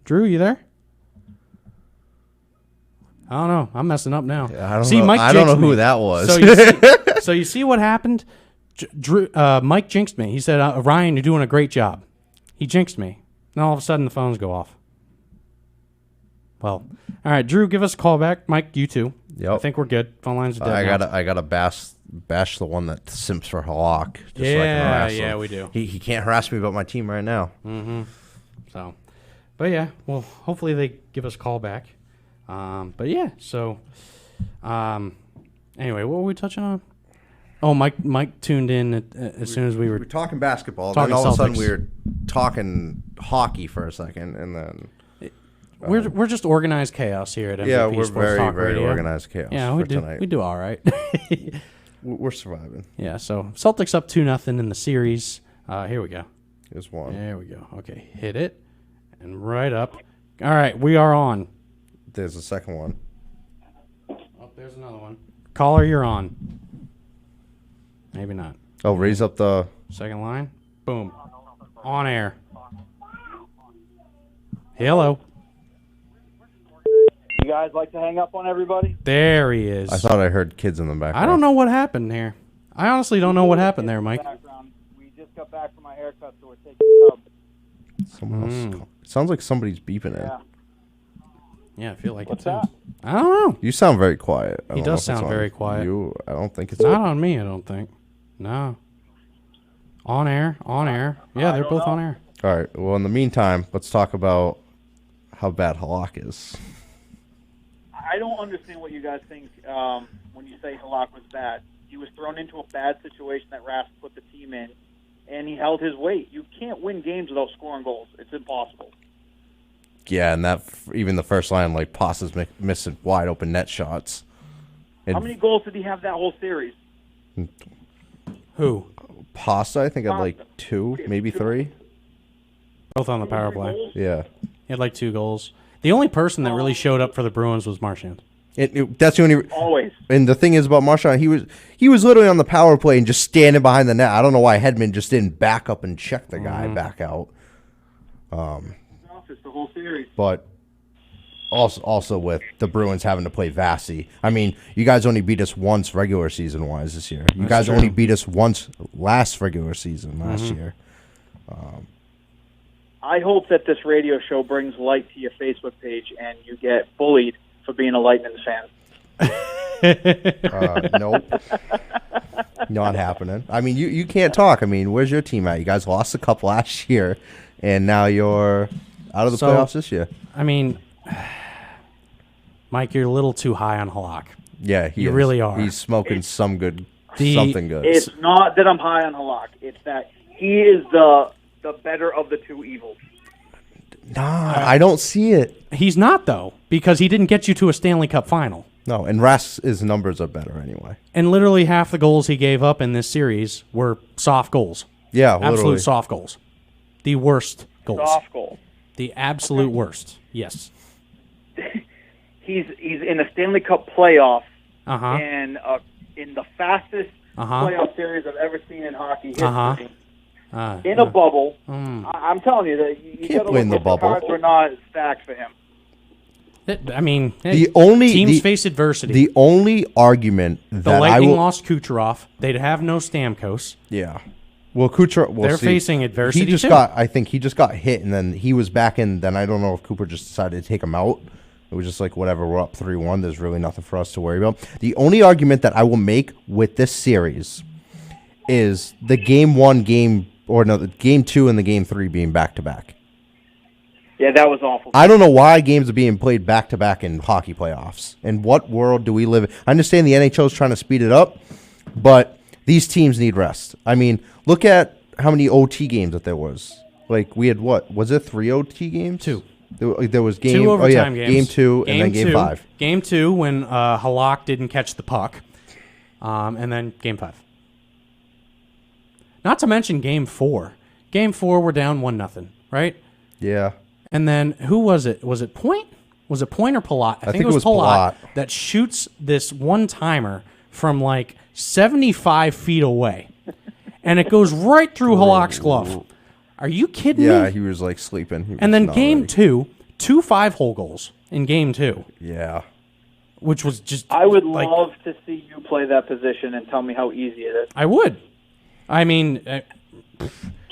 Drew, you there? I don't know. I'm messing up now. I don't See, know. Mike I don't know jinxed who me. that was. So you see what happened? Drew, Mike jinxed me. He said, Ryan, you're doing a great job. He jinxed me. Then all of a sudden the phones go off. Well, all right, Drew, give us a call back. Mike, you too. Yep. I think we're good. Phone lines are dead. I gotta bash the one that simps for Halak. Just so I can Yeah, harass yeah, him. we do. He can't harass me about my team right now. So, but yeah, well, hopefully they give us a call back. But yeah, so, anyway, what were we touching on? Oh, Mike tuned in as soon as we were. We're talking basketball. Talking then all of a sudden Celtics. we were talking hockey for a second, and then We're just organized chaos here at MVP yeah, we're Sports very Talk very Radio. organized chaos. Yeah, we for do. tonight. We do all right. We're surviving. Yeah, so Celtics up 2-0 in the series. Here we go. Here's one. There we go. Okay, hit it and right up. All right, we are on. There's a second one. Oh, there's another one. Caller, you're on. Maybe not. Oh, raise up the. Second line. Boom. On air. Hello. You guys like to hang up on everybody? There he is. I thought I heard kids in the background. I don't know what happened here. I honestly don't know what happened there, Mike. Background. We just got back from my haircut, so we're taking a tub. Someone else. It sounds like somebody's beeping in. Yeah. Yeah, I feel like What's it too. that? I don't know. You sound very quiet. I He don't know does if it's sound on very quiet. You, I don't think it's. Not on me, I don't think. No. On air. Yeah, they're both on air. All right. Well, in the meantime, let's talk about how bad Halak is. I don't understand what you guys think when you say Halak was bad. He was thrown into a bad situation that Rask put the team in, and he held his weight. You can't win games without scoring goals. It's impossible. Yeah, and that even the first line, like Pasta's missing wide open net shots. And How many goals did he have that whole series? Who? Pasta, I think, had like Pasta. 2, maybe 3. Both on the power 3 play. goals? Yeah. He had like 2 goals. The only person that really showed up for the Bruins was Marchand. That's the only. Always. And the thing is about Marchand, he was literally on the power play and just standing behind the net. I don't know why Hedman just didn't back up and check the guy back out. It's the whole series. But also with the Bruins having to play Vasi. I mean, you guys only beat us once regular season wise this year. You guys only beat us once last regular season last year. I hope that this radio show brings light to your Facebook page and you get bullied for being a Lightning fan. Nope. Not happening. I mean, you can't talk. I mean, where's your team at? You guys lost a cup last year. and now you're out of the So- playoffs this year. I mean, Mike, you're a little too high on Halak. Yeah, he You is. really are. He's smoking something good. It's not that I'm high on Halak. It's that he is the better of the two evils. Nah, I don't see it. He's not, though, because he didn't get you to a Stanley Cup final. No, and Rask's numbers are better anyway. And literally half the goals he gave up in this series were soft goals. Yeah, Absolute literally. soft goals. The worst goals. Soft goal. The absolute worst. Yes. He's in a Stanley Cup playoff Uh-huh. and in the fastest Uh-huh. playoff series I've ever seen in hockey history. Uh-huh. In a bubble. Mm. I'm telling you that you Can't gotta win look the if bubble. cards were not stacked for him. I mean, The only- teams the- face adversity. The only argument The that I Lightning will, lost Kucherov. They'd have no Stamkos. yeah. Well, Kucherov, They're facing adversity, He just too. got, I think he just got hit, and then he was back in. Then I don't know if Cooper just decided to take him out. It was just like, whatever, we're up 3-1. There's really nothing for us to worry about. The only argument that I will make with this series is the game 2 and the game 3 being back to back. Yeah, that was awful. I don't know why games are being played back to back in hockey playoffs. In what world do we live in? I understand the NHL is trying to speed it up, but these teams need rest. I mean, look at how many OT games that there was. Like, we had what? Was it 3 OT games? 2. There was game 2 overtime games. game 2 and then game 2. 5. Game 2 when Halak didn't catch the puck, and then game 5. Not to mention game 4. Game 4, we're down 1-0, right? Yeah. And then who was it? Was it Point? Was it Point or Palat? I think it was Palat that shoots this one-timer from like 75 feet away, and it goes right through Halak's glove. Are you kidding Yeah, me? he was like sleeping. He And was then not game ready. 2, 2 5-hole goals in game 2, Yeah. which was just I would like, love to see you play that position and tell me how easy it is. I would. I mean,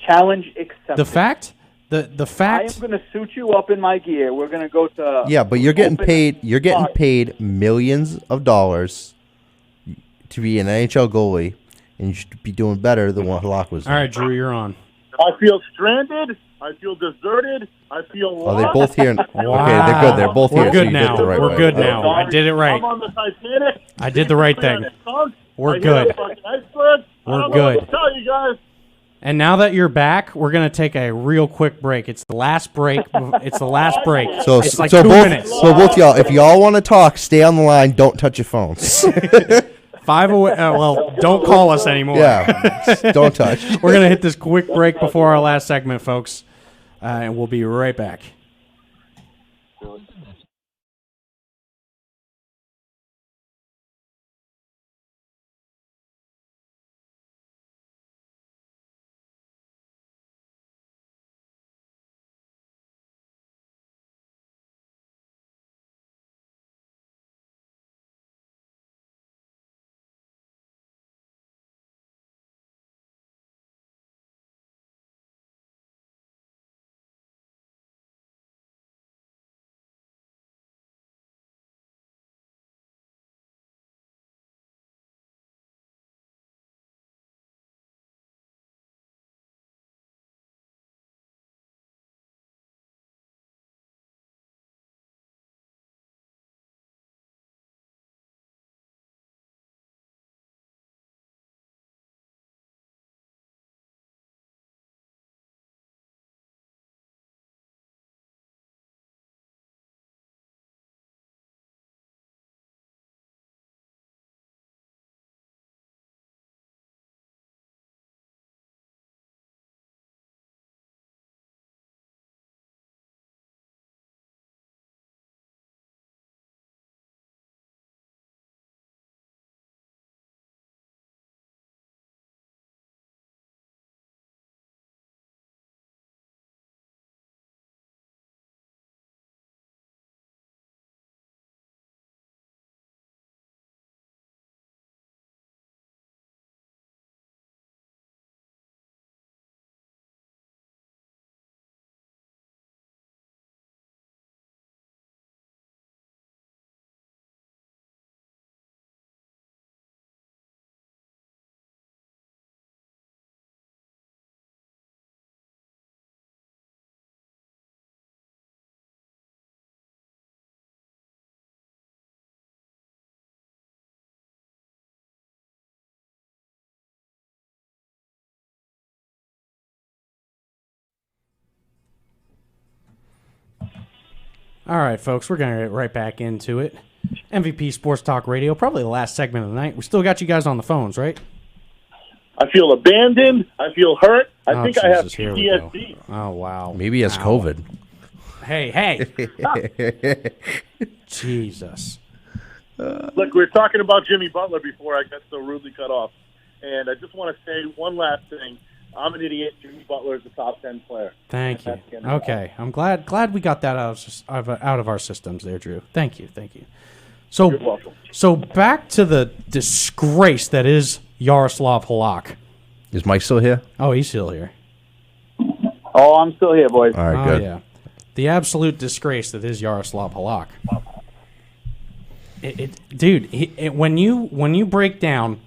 Challenge accepted. the fact. The I fact. am going to suit you up in my gear. We're going to go to Yeah, but you're getting open paid. You're getting spot. paid millions of dollars to be an NHL goalie, and you should be doing better than what Halak was All doing. right, Drew, you're on. I feel stranded. I feel deserted. I feel Are they lost. both here? Okay, they're good. They're both We're here. so good you did now. the right We're way. good now. I did it right. I'm on the Titanic. I did the right thing. We're I hear good. a fucking iceberg. I We're don't know what good. to tell you guys. And now that you're back, we're gonna take a real quick break. It's the last break. It's the last break. So, it's like so 2 both, minutes. so both y'all, if y'all want to talk, stay on the line. Don't touch your phones. 5 away. Well, don't call us anymore. Yeah, don't touch. We're gonna hit this quick break before our last segment, folks, and we'll be right back. All right, folks, we're going to get right back into it. MVP Sports Talk Radio, probably the last segment of the night. We still got you guys on the phones, right? I feel abandoned. I feel hurt. I think I have Jesus, here we go. PTSD. Oh, wow. Maybe he has Wow. COVID. Hey. Jesus. Look, we were talking about Jimmy Butler before I got so rudely cut off. And I just want to say one last thing. I'm an idiot. Jimmy Butler is a top 10 player. Thank you. And that's the end of Okay, I'm glad we got that out of our systems there, Drew. Thank you. So, You're welcome. So back to the disgrace that is Yaroslav Halak. Is Mike still here? Oh, he's still here. Oh, I'm still here, boys. All right, Oh, good. yeah. The absolute disgrace that is Yaroslav Halak. When you break down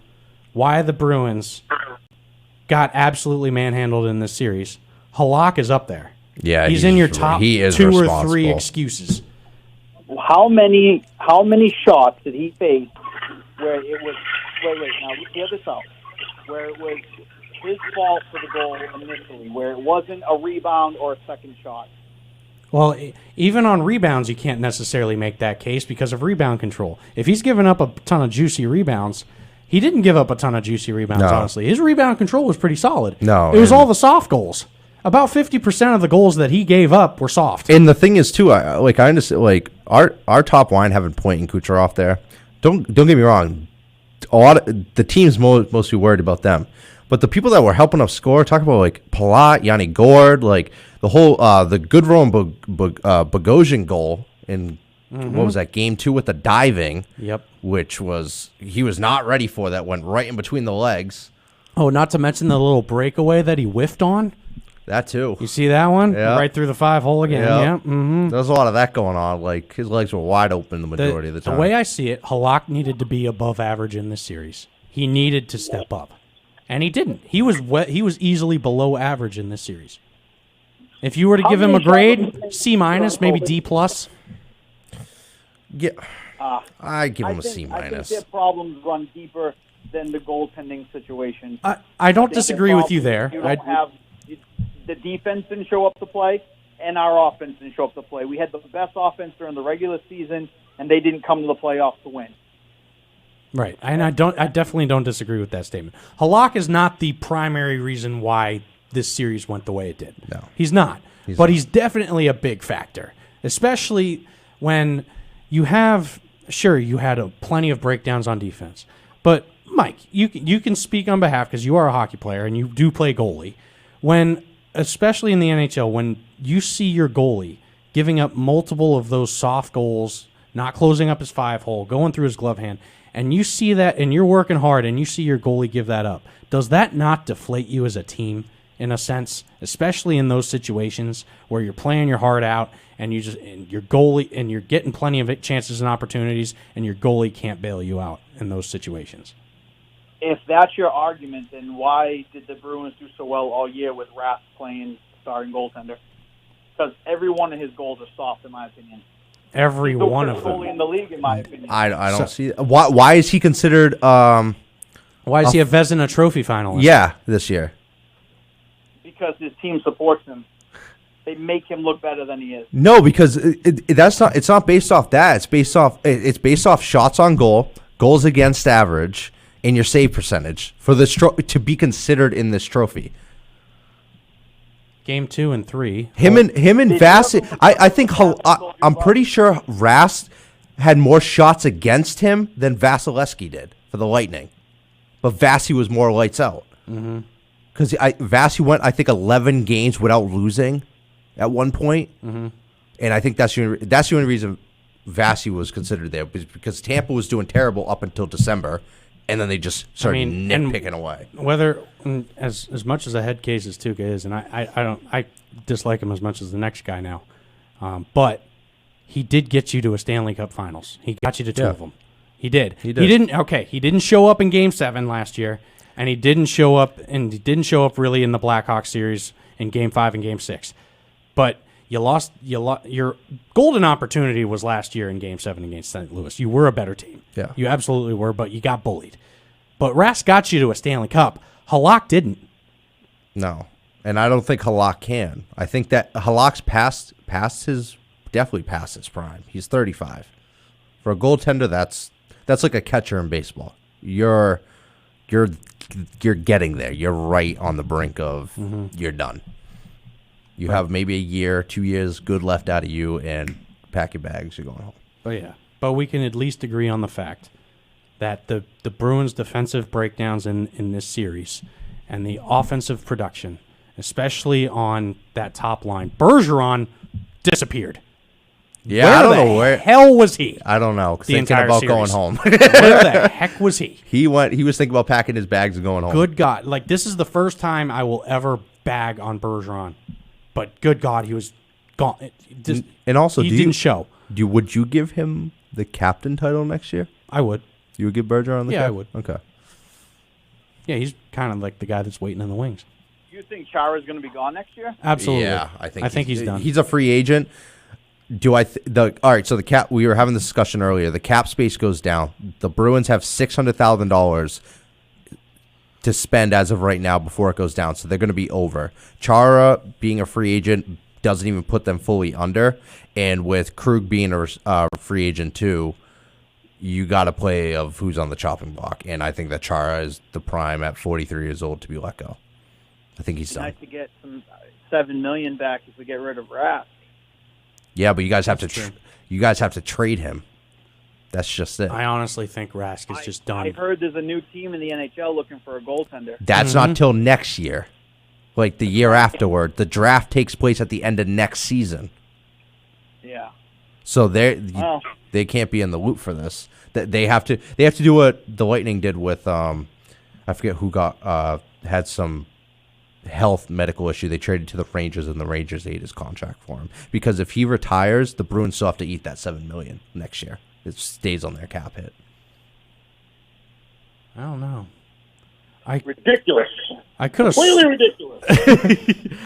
why the Bruins got absolutely manhandled in this series, Halak is up there. Yeah, he's in your top he is 2 or 3 responsible. excuses. How many shots did he face where it was? Wait. Now hear this out. Where it was his fault for the goal initially, where it wasn't a rebound or a second shot. Well, even on rebounds, you can't necessarily make that case because of rebound control. If he's given up a ton of juicy rebounds, he didn't give up a ton of juicy rebounds, No. honestly. His rebound control was pretty solid. No, It was and- all the soft goals. About 50% of the goals that he gave up were soft. And the thing is, too, I understand, like, our top line having Point and Kucherov there. Don't get me wrong. A lot of the team's mostly worried about them. But the people that were helping us score, talk about, like, Palat, Yanni Gord, like, the whole, the Goodrow and Bogosian goal in, what was that, game 2 with the diving, Yep. which he was not ready for, that went right in between the legs. Oh, not to mention the little breakaway that he whiffed on. That, too. You see that one? Yeah. Right through the 5-hole again. Yeah. Yeah. Mm-hmm. There was a lot of that going on. Like, his legs were wide open the majority of the time. The way I see it, Halak needed to be above average in this series. He needed to step up, and he didn't. He was easily below average in this series. If you were to give him a grade, C-, maybe D+. Yeah, I give him a C-. I think their problems run deeper than the goaltending situation. I don't think disagree their with you problem there. is you don't have the defense didn't show up to play, and our offense didn't show up to play. We had the best offense during the regular season, and they didn't come to the playoffs to win. Right, and I definitely don't disagree with that statement. Halak is not the primary reason why this series went the way it did. No. He's not. He's definitely a big factor, especially when you have you had plenty of breakdowns on defense. But Mike, you can speak on behalf because you are a hockey player and you do play goalie. When especially in the NHL, when you see your goalie giving up multiple of those soft goals, not closing up his 5-hole, going through his glove hand, and you see that and you're working hard and you see your goalie give that up, does that not deflate you as a team in a sense, especially in those situations where you're playing your heart out and your goalie and you're getting plenty of chances and opportunities and your goalie can't bail you out in those situations? If that's your argument, then why did the Bruins do so well all year with Rask playing starting goaltender? Because every one of his goals are soft, in my opinion. Every He's the one worst of them. goalie in the league, in my opinion. I don't see why is he considered Why is he a Vezina Trophy finalist? this year? Because his team supports him. They make him look better than he is. No, because it's not based off that. It's based off shots on goal, goals against average, and your save percentage for this to be considered in this trophy. Game 2 and 3. Him and Vasi. I'm pretty sure Rask had more shots against him than Vasilevsky did for the Lightning, but Vasi was more lights out. Because Vasi went, I think, 11 games without losing at one point, and I think that's the only reason Vasi was considered there, because Tampa was doing terrible up until December, and then they just started nitpicking away. Whether as much as a head case as Tuukka is, and I dislike him as much as the next guy now, but he did get you to a Stanley Cup Finals. He got you to 2 of them. He did. He didn't show up in Game 7 last year, and he didn't show up really in the Blackhawks series in Game 5 and Game 6. But you lost your golden opportunity was last year in Game 7 against St. Louis. You were a better team. Yeah. You absolutely were, but you got bullied. But Rask got you to a Stanley Cup. Halak didn't. No, and I don't think Halak can. I think that Halak's past his definitely past his prime. He's 35. For a goaltender, that's like a catcher in baseball. You're getting there. You're right on the brink of you're done. You have maybe a year, 2 years good left out of you, and pack your bags. You're going home. But we can at least agree on the fact that the Bruins' defensive breakdowns in this series and the offensive production, especially on that top line, Bergeron disappeared. Yeah, Where I don't the know where. hell was he? I don't know. The Thinking entire about series. going home. Where the heck was he? He was thinking about packing his bags and going home. Good God. Like, this is the first time I will ever bag on Bergeron. But good God, he was gone. And also, he didn't show. Would you give him the captain title next year? I would. You would give Bergeron the captain? Yeah, I would. Okay. Yeah, he's kind of like the guy that's waiting in the wings. You think Chara's going to be gone next year? Absolutely. Yeah, I think he's done. He's a free agent. All right, so the cap, we were having this discussion earlier. The cap space goes down. The Bruins have $600,000 to spend as of right now before it goes down, so they're going to be over. Chara being a free agent doesn't even put them fully under, and with Krug being a free agent too, you got to play of who's on the chopping block, and I think that Chara is the prime at 43 years old to be let go. I think he's done. Nice to get some $7 million back if we get rid of Rask. Yeah, but you guys have That's to true. you guys have to trade him. That's just it. I honestly think Rask is just done. I heard there's a new team in the NHL looking for a goaltender. That's not till next year. Like the year afterward. The draft takes place at the end of next season. Yeah. So Well, they can't be in the loop for this. They have to do what the Lightning did with I forget who had some health medical issue. They traded to the Rangers, and the Rangers ate his contract for him. Because if he retires, the Bruins still have to eat that $7 million next year. It stays on their cap hit. I don't know. Ridiculous. I could have. Completely ridiculous.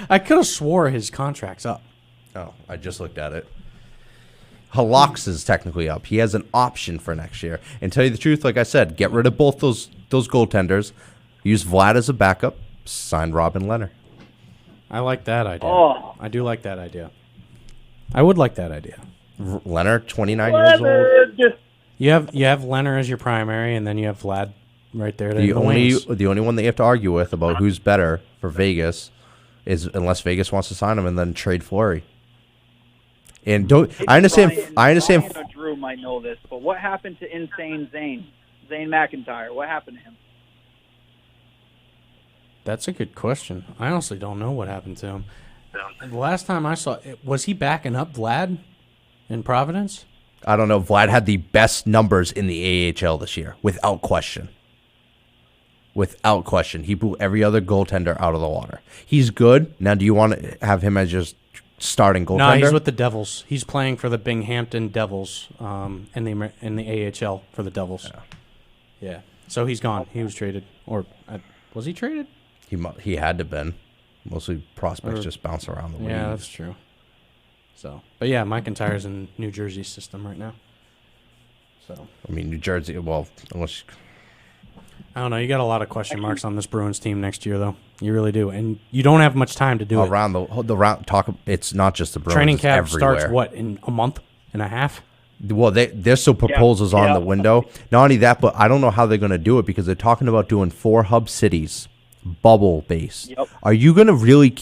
I could have swore his contract's up. Oh, I just looked at it. Halak's is technically up. He has an option for next year. And tell you the truth, like I said, get rid of both those goaltenders. Use Vlad as a backup. Sign Robin Lehner. I like that idea. Oh. I do like that idea. I would like that idea. Lehner, 29 years old. Just You have Leonard as your primary, and then you have Vlad right there. The only wings. one they have to argue with about who's better for Vegas is unless Vegas wants to sign him and then trade Fleury. And I understand. Brian or Drew might know this, but what happened to Insane Zane McIntyre? What happened to him? That's a good question. I honestly don't know what happened to him. The last time I saw it, was he backing up Vlad in Providence? I don't know. Vlad had the best numbers in the AHL this year, without question. Without question. He blew every other goaltender out of the water. He's good. Now, do you want to have him as just starting goaltender? No, he's with the Devils. He's playing for the Binghamton Devils in the AHL for the Devils. Yeah. So he's gone. He was traded. Or was he traded? He had to been. Mostly prospects just bounce around the league. Yeah, that's true. So, but yeah, McIntyre's in New Jersey's system right now. So I mean, New Jersey. Well, unless I don't know. You got a lot of question marks on this Bruins team next year, though. You really do, and you don't have much time to do it. around the round talk. It's not just the Bruins. Training it's camp everywhere. starts what, in a month and a half? Well, there's still proposals on Yeah. the window. Not only that, but I don't know how they're going to do it because they're talking about doing 4 hub cities, bubble base. Yep. Are you going to really?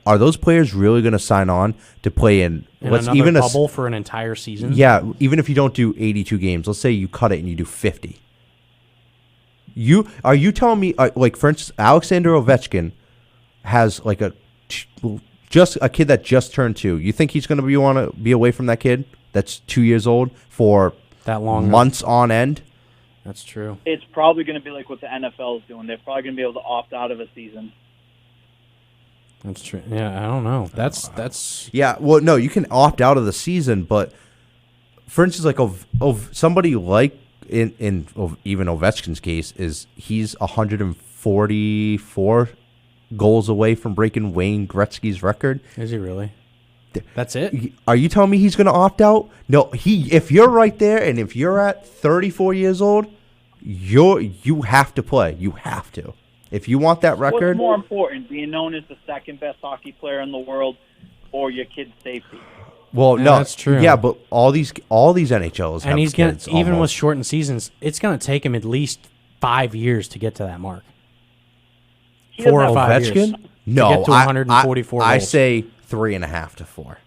Are those players really going to sign on to play in? And another bubble for an entire season? Yeah, even if you don't do 82 games, let's say you cut it and you do 50. Are you telling me like for instance, Alexander Ovechkin has like just a kid that just turned 2. You think he's going to want to be away from that kid that's 2 years old for that long months on end? That's true. It's probably going to be like what the NFL is doing. They're probably going to be able to opt out of a season. That's true. Yeah, I don't know. That's Yeah, well, no, you can opt out of the season, but for instance, like of somebody like in even Ovechkin's case is he's 144 goals away from breaking Wayne Gretzky's record. Is he really? That's it? Are you telling me he's going to opt out? No, if you're right there and if you're at 34 years old, you have to play. You have to. If you want that record. What's more important, being known as the second best hockey player in the world or your kid's safety? Well, Yeah, no, that's true. Yeah, but all these NHLs have And he's gonna kids even with almost. shortened seasons, it's gonna take him at least 5 years to get to that mark. He 4 or doesn't 5 Ovechkin? years. No, to get to 144 I goals. say 3.5 to 4.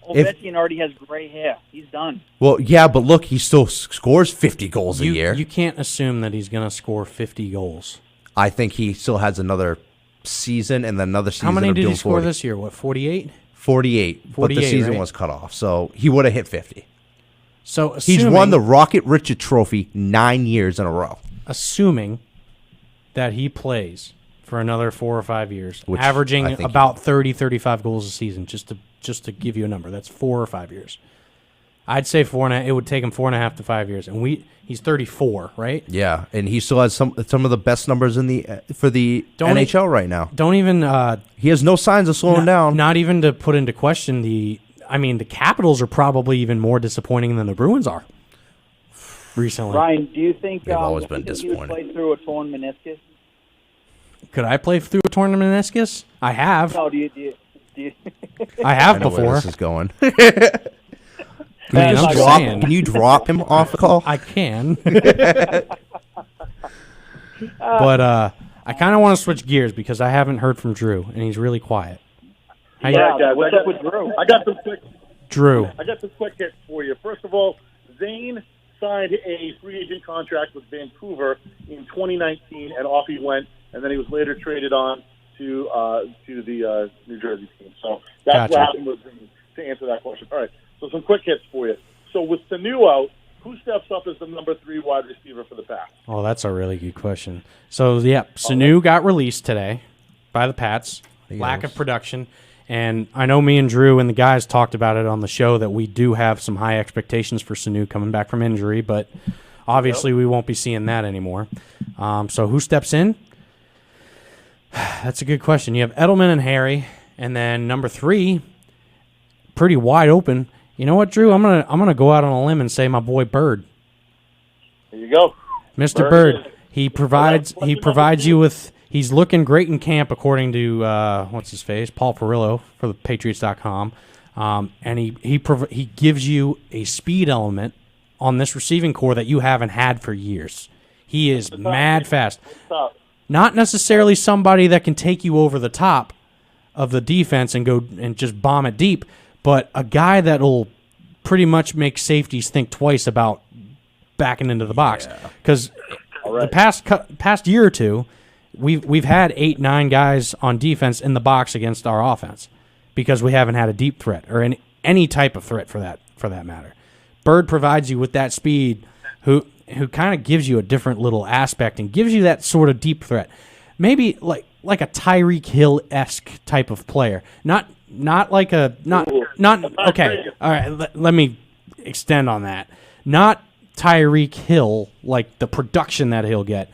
Ovechkin already has gray hair. He's done. Well, yeah, but look, he still scores 50 goals a You, year. you can't assume that he's gonna score 50 goals. I think he still has another season and then another season. How many of did he doing score 40. this year? What, 48? 48, but the 48, season right? was cut off, so he would have hit 50. So He's won the Rocket Richard Trophy 9 years in a row. assuming that he plays for another 4 or 5 years, Which I averaging think about 30, 35 goals a season, just to give you a number. That's 4 or 5 years. I'd say 4.5. It would take him 4.5 to 5 years, and he's 34, right? Yeah, and he still has some of the best numbers in the for the Don't NHL right now. Don't even He has no signs of slowing down. Not even to put into question the Capitals are probably even more disappointing than the Bruins are recently. Ryan, do you think They've always been you would disappointing. play through a torn meniscus? Could I play through a tournament meniscus? I have. No, do you I I have know where before. this is going. Man, I'm just saying. Can you drop him off the call? I can. But I kind of want to switch gears because I haven't heard from Drew, and he's really quiet. How you- Yeah, guys, what's up with Drew? I got some quick Drew. hits for you. First of all, Zane signed a free agent contract with Vancouver in 2019, and off he went. And then he was later traded on to the New Jersey team. So that's Gotcha. what happened with Zane, to answer that question. All right, so some quick hits for you. So with Sanu out, who steps up as the number 3 wide receiver for the Pats? Oh, that's a really good question. So, yeah, Sanu got released today by the Pats. Lack of production. And I know me and Drew and the guys talked about it on the show that we do have some high expectations for Sanu coming back from injury, but obviously we won't be seeing that anymore. So who steps in? That's a good question. You have Edelman and Harry, and then number 3, pretty wide open. You know what, Drew? I'm gonna go out on a limb and say my boy Bird. There you go. Mr. Bird, he provides you with. He's looking great in camp, according to what's his face, Paul Perillo for the Patriots.com, and he gives you a speed element on this receiving core that you haven't had for years. He is mad fast. Stop. Not necessarily somebody that can take you over the top of the defense and go and just bomb it deep, but a guy that'll pretty much make safeties think twice about backing into the box. Because the past year or two, we've had 8-9 guys on defense in the box against our offense because we haven't had a deep threat or any type of threat for that matter. Bird provides you with that speed, who kind of gives you a different little aspect and gives you that sort of deep threat. Maybe like a Tyreek Hill-esque type of player. Not okay. All right, let me extend on that. Not Tyreek Hill, like the production that he'll get,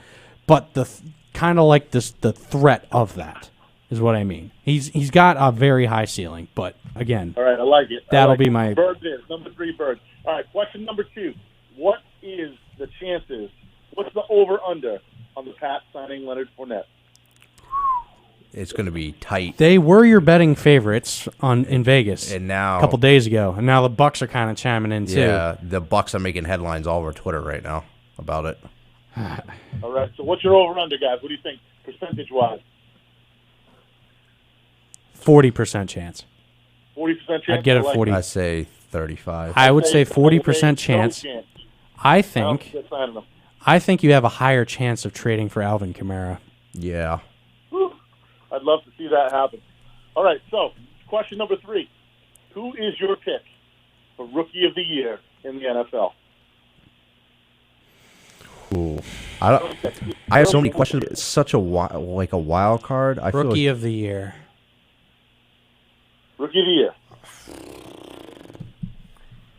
but the kind of like the threat of that is what I mean. He's got a very high ceiling, but again, All right, I like it. That'll be my- Bird is number 3 Bird. All right, question number 2. What is the chances? What's the over/under on the Pats signing Leonard Fournette? It's going to be tight. they were your betting favorites in Vegas And now, a couple days ago, and now the Bucks are kind of chiming in too. yeah, the Bucks are making headlines all over Twitter right now about it. All right, so what's your over/under, guys? What do you think, percentage-wise? 40% chance. 40% chance? I'd get I a like 40. I say 35. I would say it. 40% chance. No chance. I I don't think get signing him. I think you have a higher chance of trading for Alvin Kamara. Yeah. Whew. I'd love to see that happen. All right, so question number 3. Who is your pick for Rookie of the Year in the NFL? Ooh. I have so many questions. It's such a wild card. I feel Rookie like of the year. Rookie of the Year.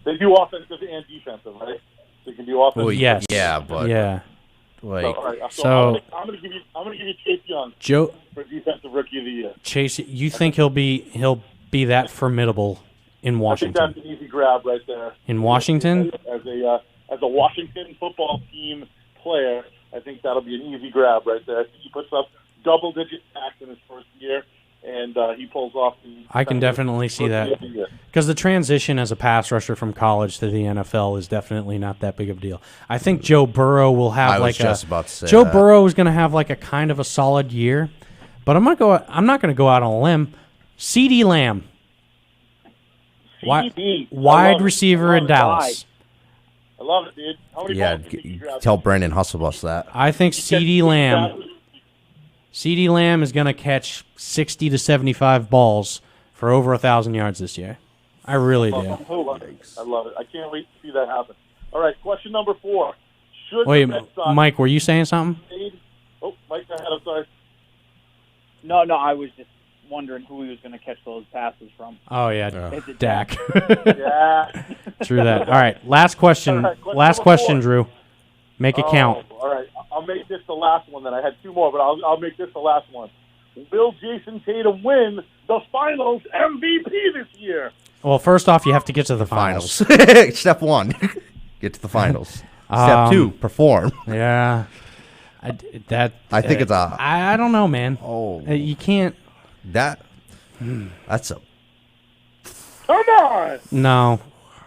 They do offensive and defensive, right? They can do offensive. Well, Yes. Yeah, but Yeah. like So, all right, so So- I'm going to give you Chase Young Joe for Defensive Rookie of the Year. Chase, you think he'll be that formidable in I think Washington? that's an easy grab right there. In Washington? As a Washington football team player, I think that'll be an easy grab right there. I think he puts up double-digit sacks in his first year, and he pulls off the. I can definitely see that. Rookie of the year. Because the transition as a pass rusher from college to the NFL is definitely not that big of a deal. I think Joe Burrow will have I like was just about to say Joe that. Burrow is going to have like a kind of a solid year, but I'm not going to go out on a limb. CeeDee Lamb, CeeDee. I wide love it. receiver I in love it. Dallas. I love it, dude. How many Yeah, balls do you think he grabs? tell Brandon Hustlebus that. I think CeeDee Lamb is going to catch 60 to 75 balls for over 1,000 yards this year. I really do. I love it. I can't wait to see that happen. All right, question number 4. Should Wait, the Red Sox Mike, were you saying something? trade- Oh, Mike, go ahead. I'm sorry. No, I was just wondering who he was going to catch those passes from. Oh yeah, Is it Dak. Yeah. True that. All right, last question. All right, question Last number question, 4. Drew. Make it count. All right, I'll make this the last one. Then I had 2 more, but I'll make this the last one. Will Jason Tatum win the Finals MVP this year? Well, first off, you have to get to the finals. Finals. Step 1, get to the finals. Step 2, perform. Yeah, I think it's a- I don't know, man. Oh, You can't. that's a. Come on. No,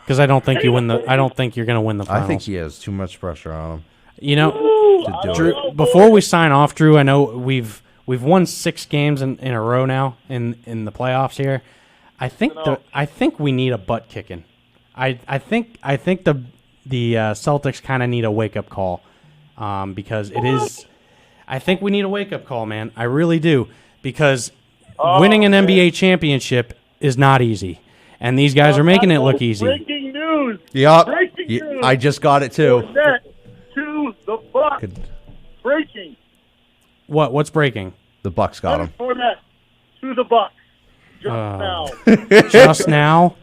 because I don't think you win the. I don't think you're gonna win the finals. I think he has too much pressure on him You know, to do Drew. it. Before we sign off, Drew, I know we've won 6 games in a row now in the playoffs here. I think we need a butt kicking. I think the Celtics kind of need a wake up call, because it is. I think we need a wake up call, man. I really do, because winning an NBA championship is not easy, and these guys are making it look easy. Breaking news. Yup. Breaking news. I just got it too. Net to the Bucks. Breaking. What's breaking? The Bucks got him. Fournette to the Bucks. Just Oh. now. Just now.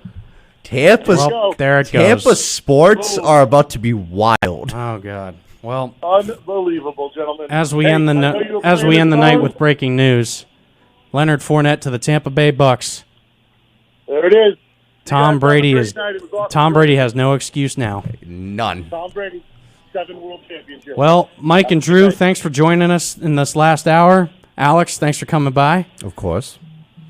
Tampa Well, there it goes. Tampa sports are about to be wild. Oh God. Well, Unbelievable, gentlemen. as we Hey, end I know you were the playing night song. with breaking news, Leonard Fournette to the Tampa Bay Bucks. There it is. Tom You guys Brady have a is. great night. It was awesome. Tom Brady has no excuse now. None. Tom Brady, 7 world championships. Well, Mike and Drew, thanks for joining us in this last hour. Alex, thanks for coming by. Of course.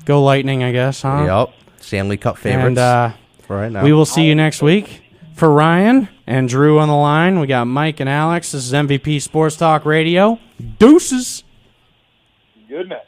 Go Lightning, I guess, huh? Yep. Stanley Cup favorites And for right now. we will see you next week. For Ryan and Drew on the line, we got Mike and Alex. This is MVP Sports Talk Radio. Deuces. Good night.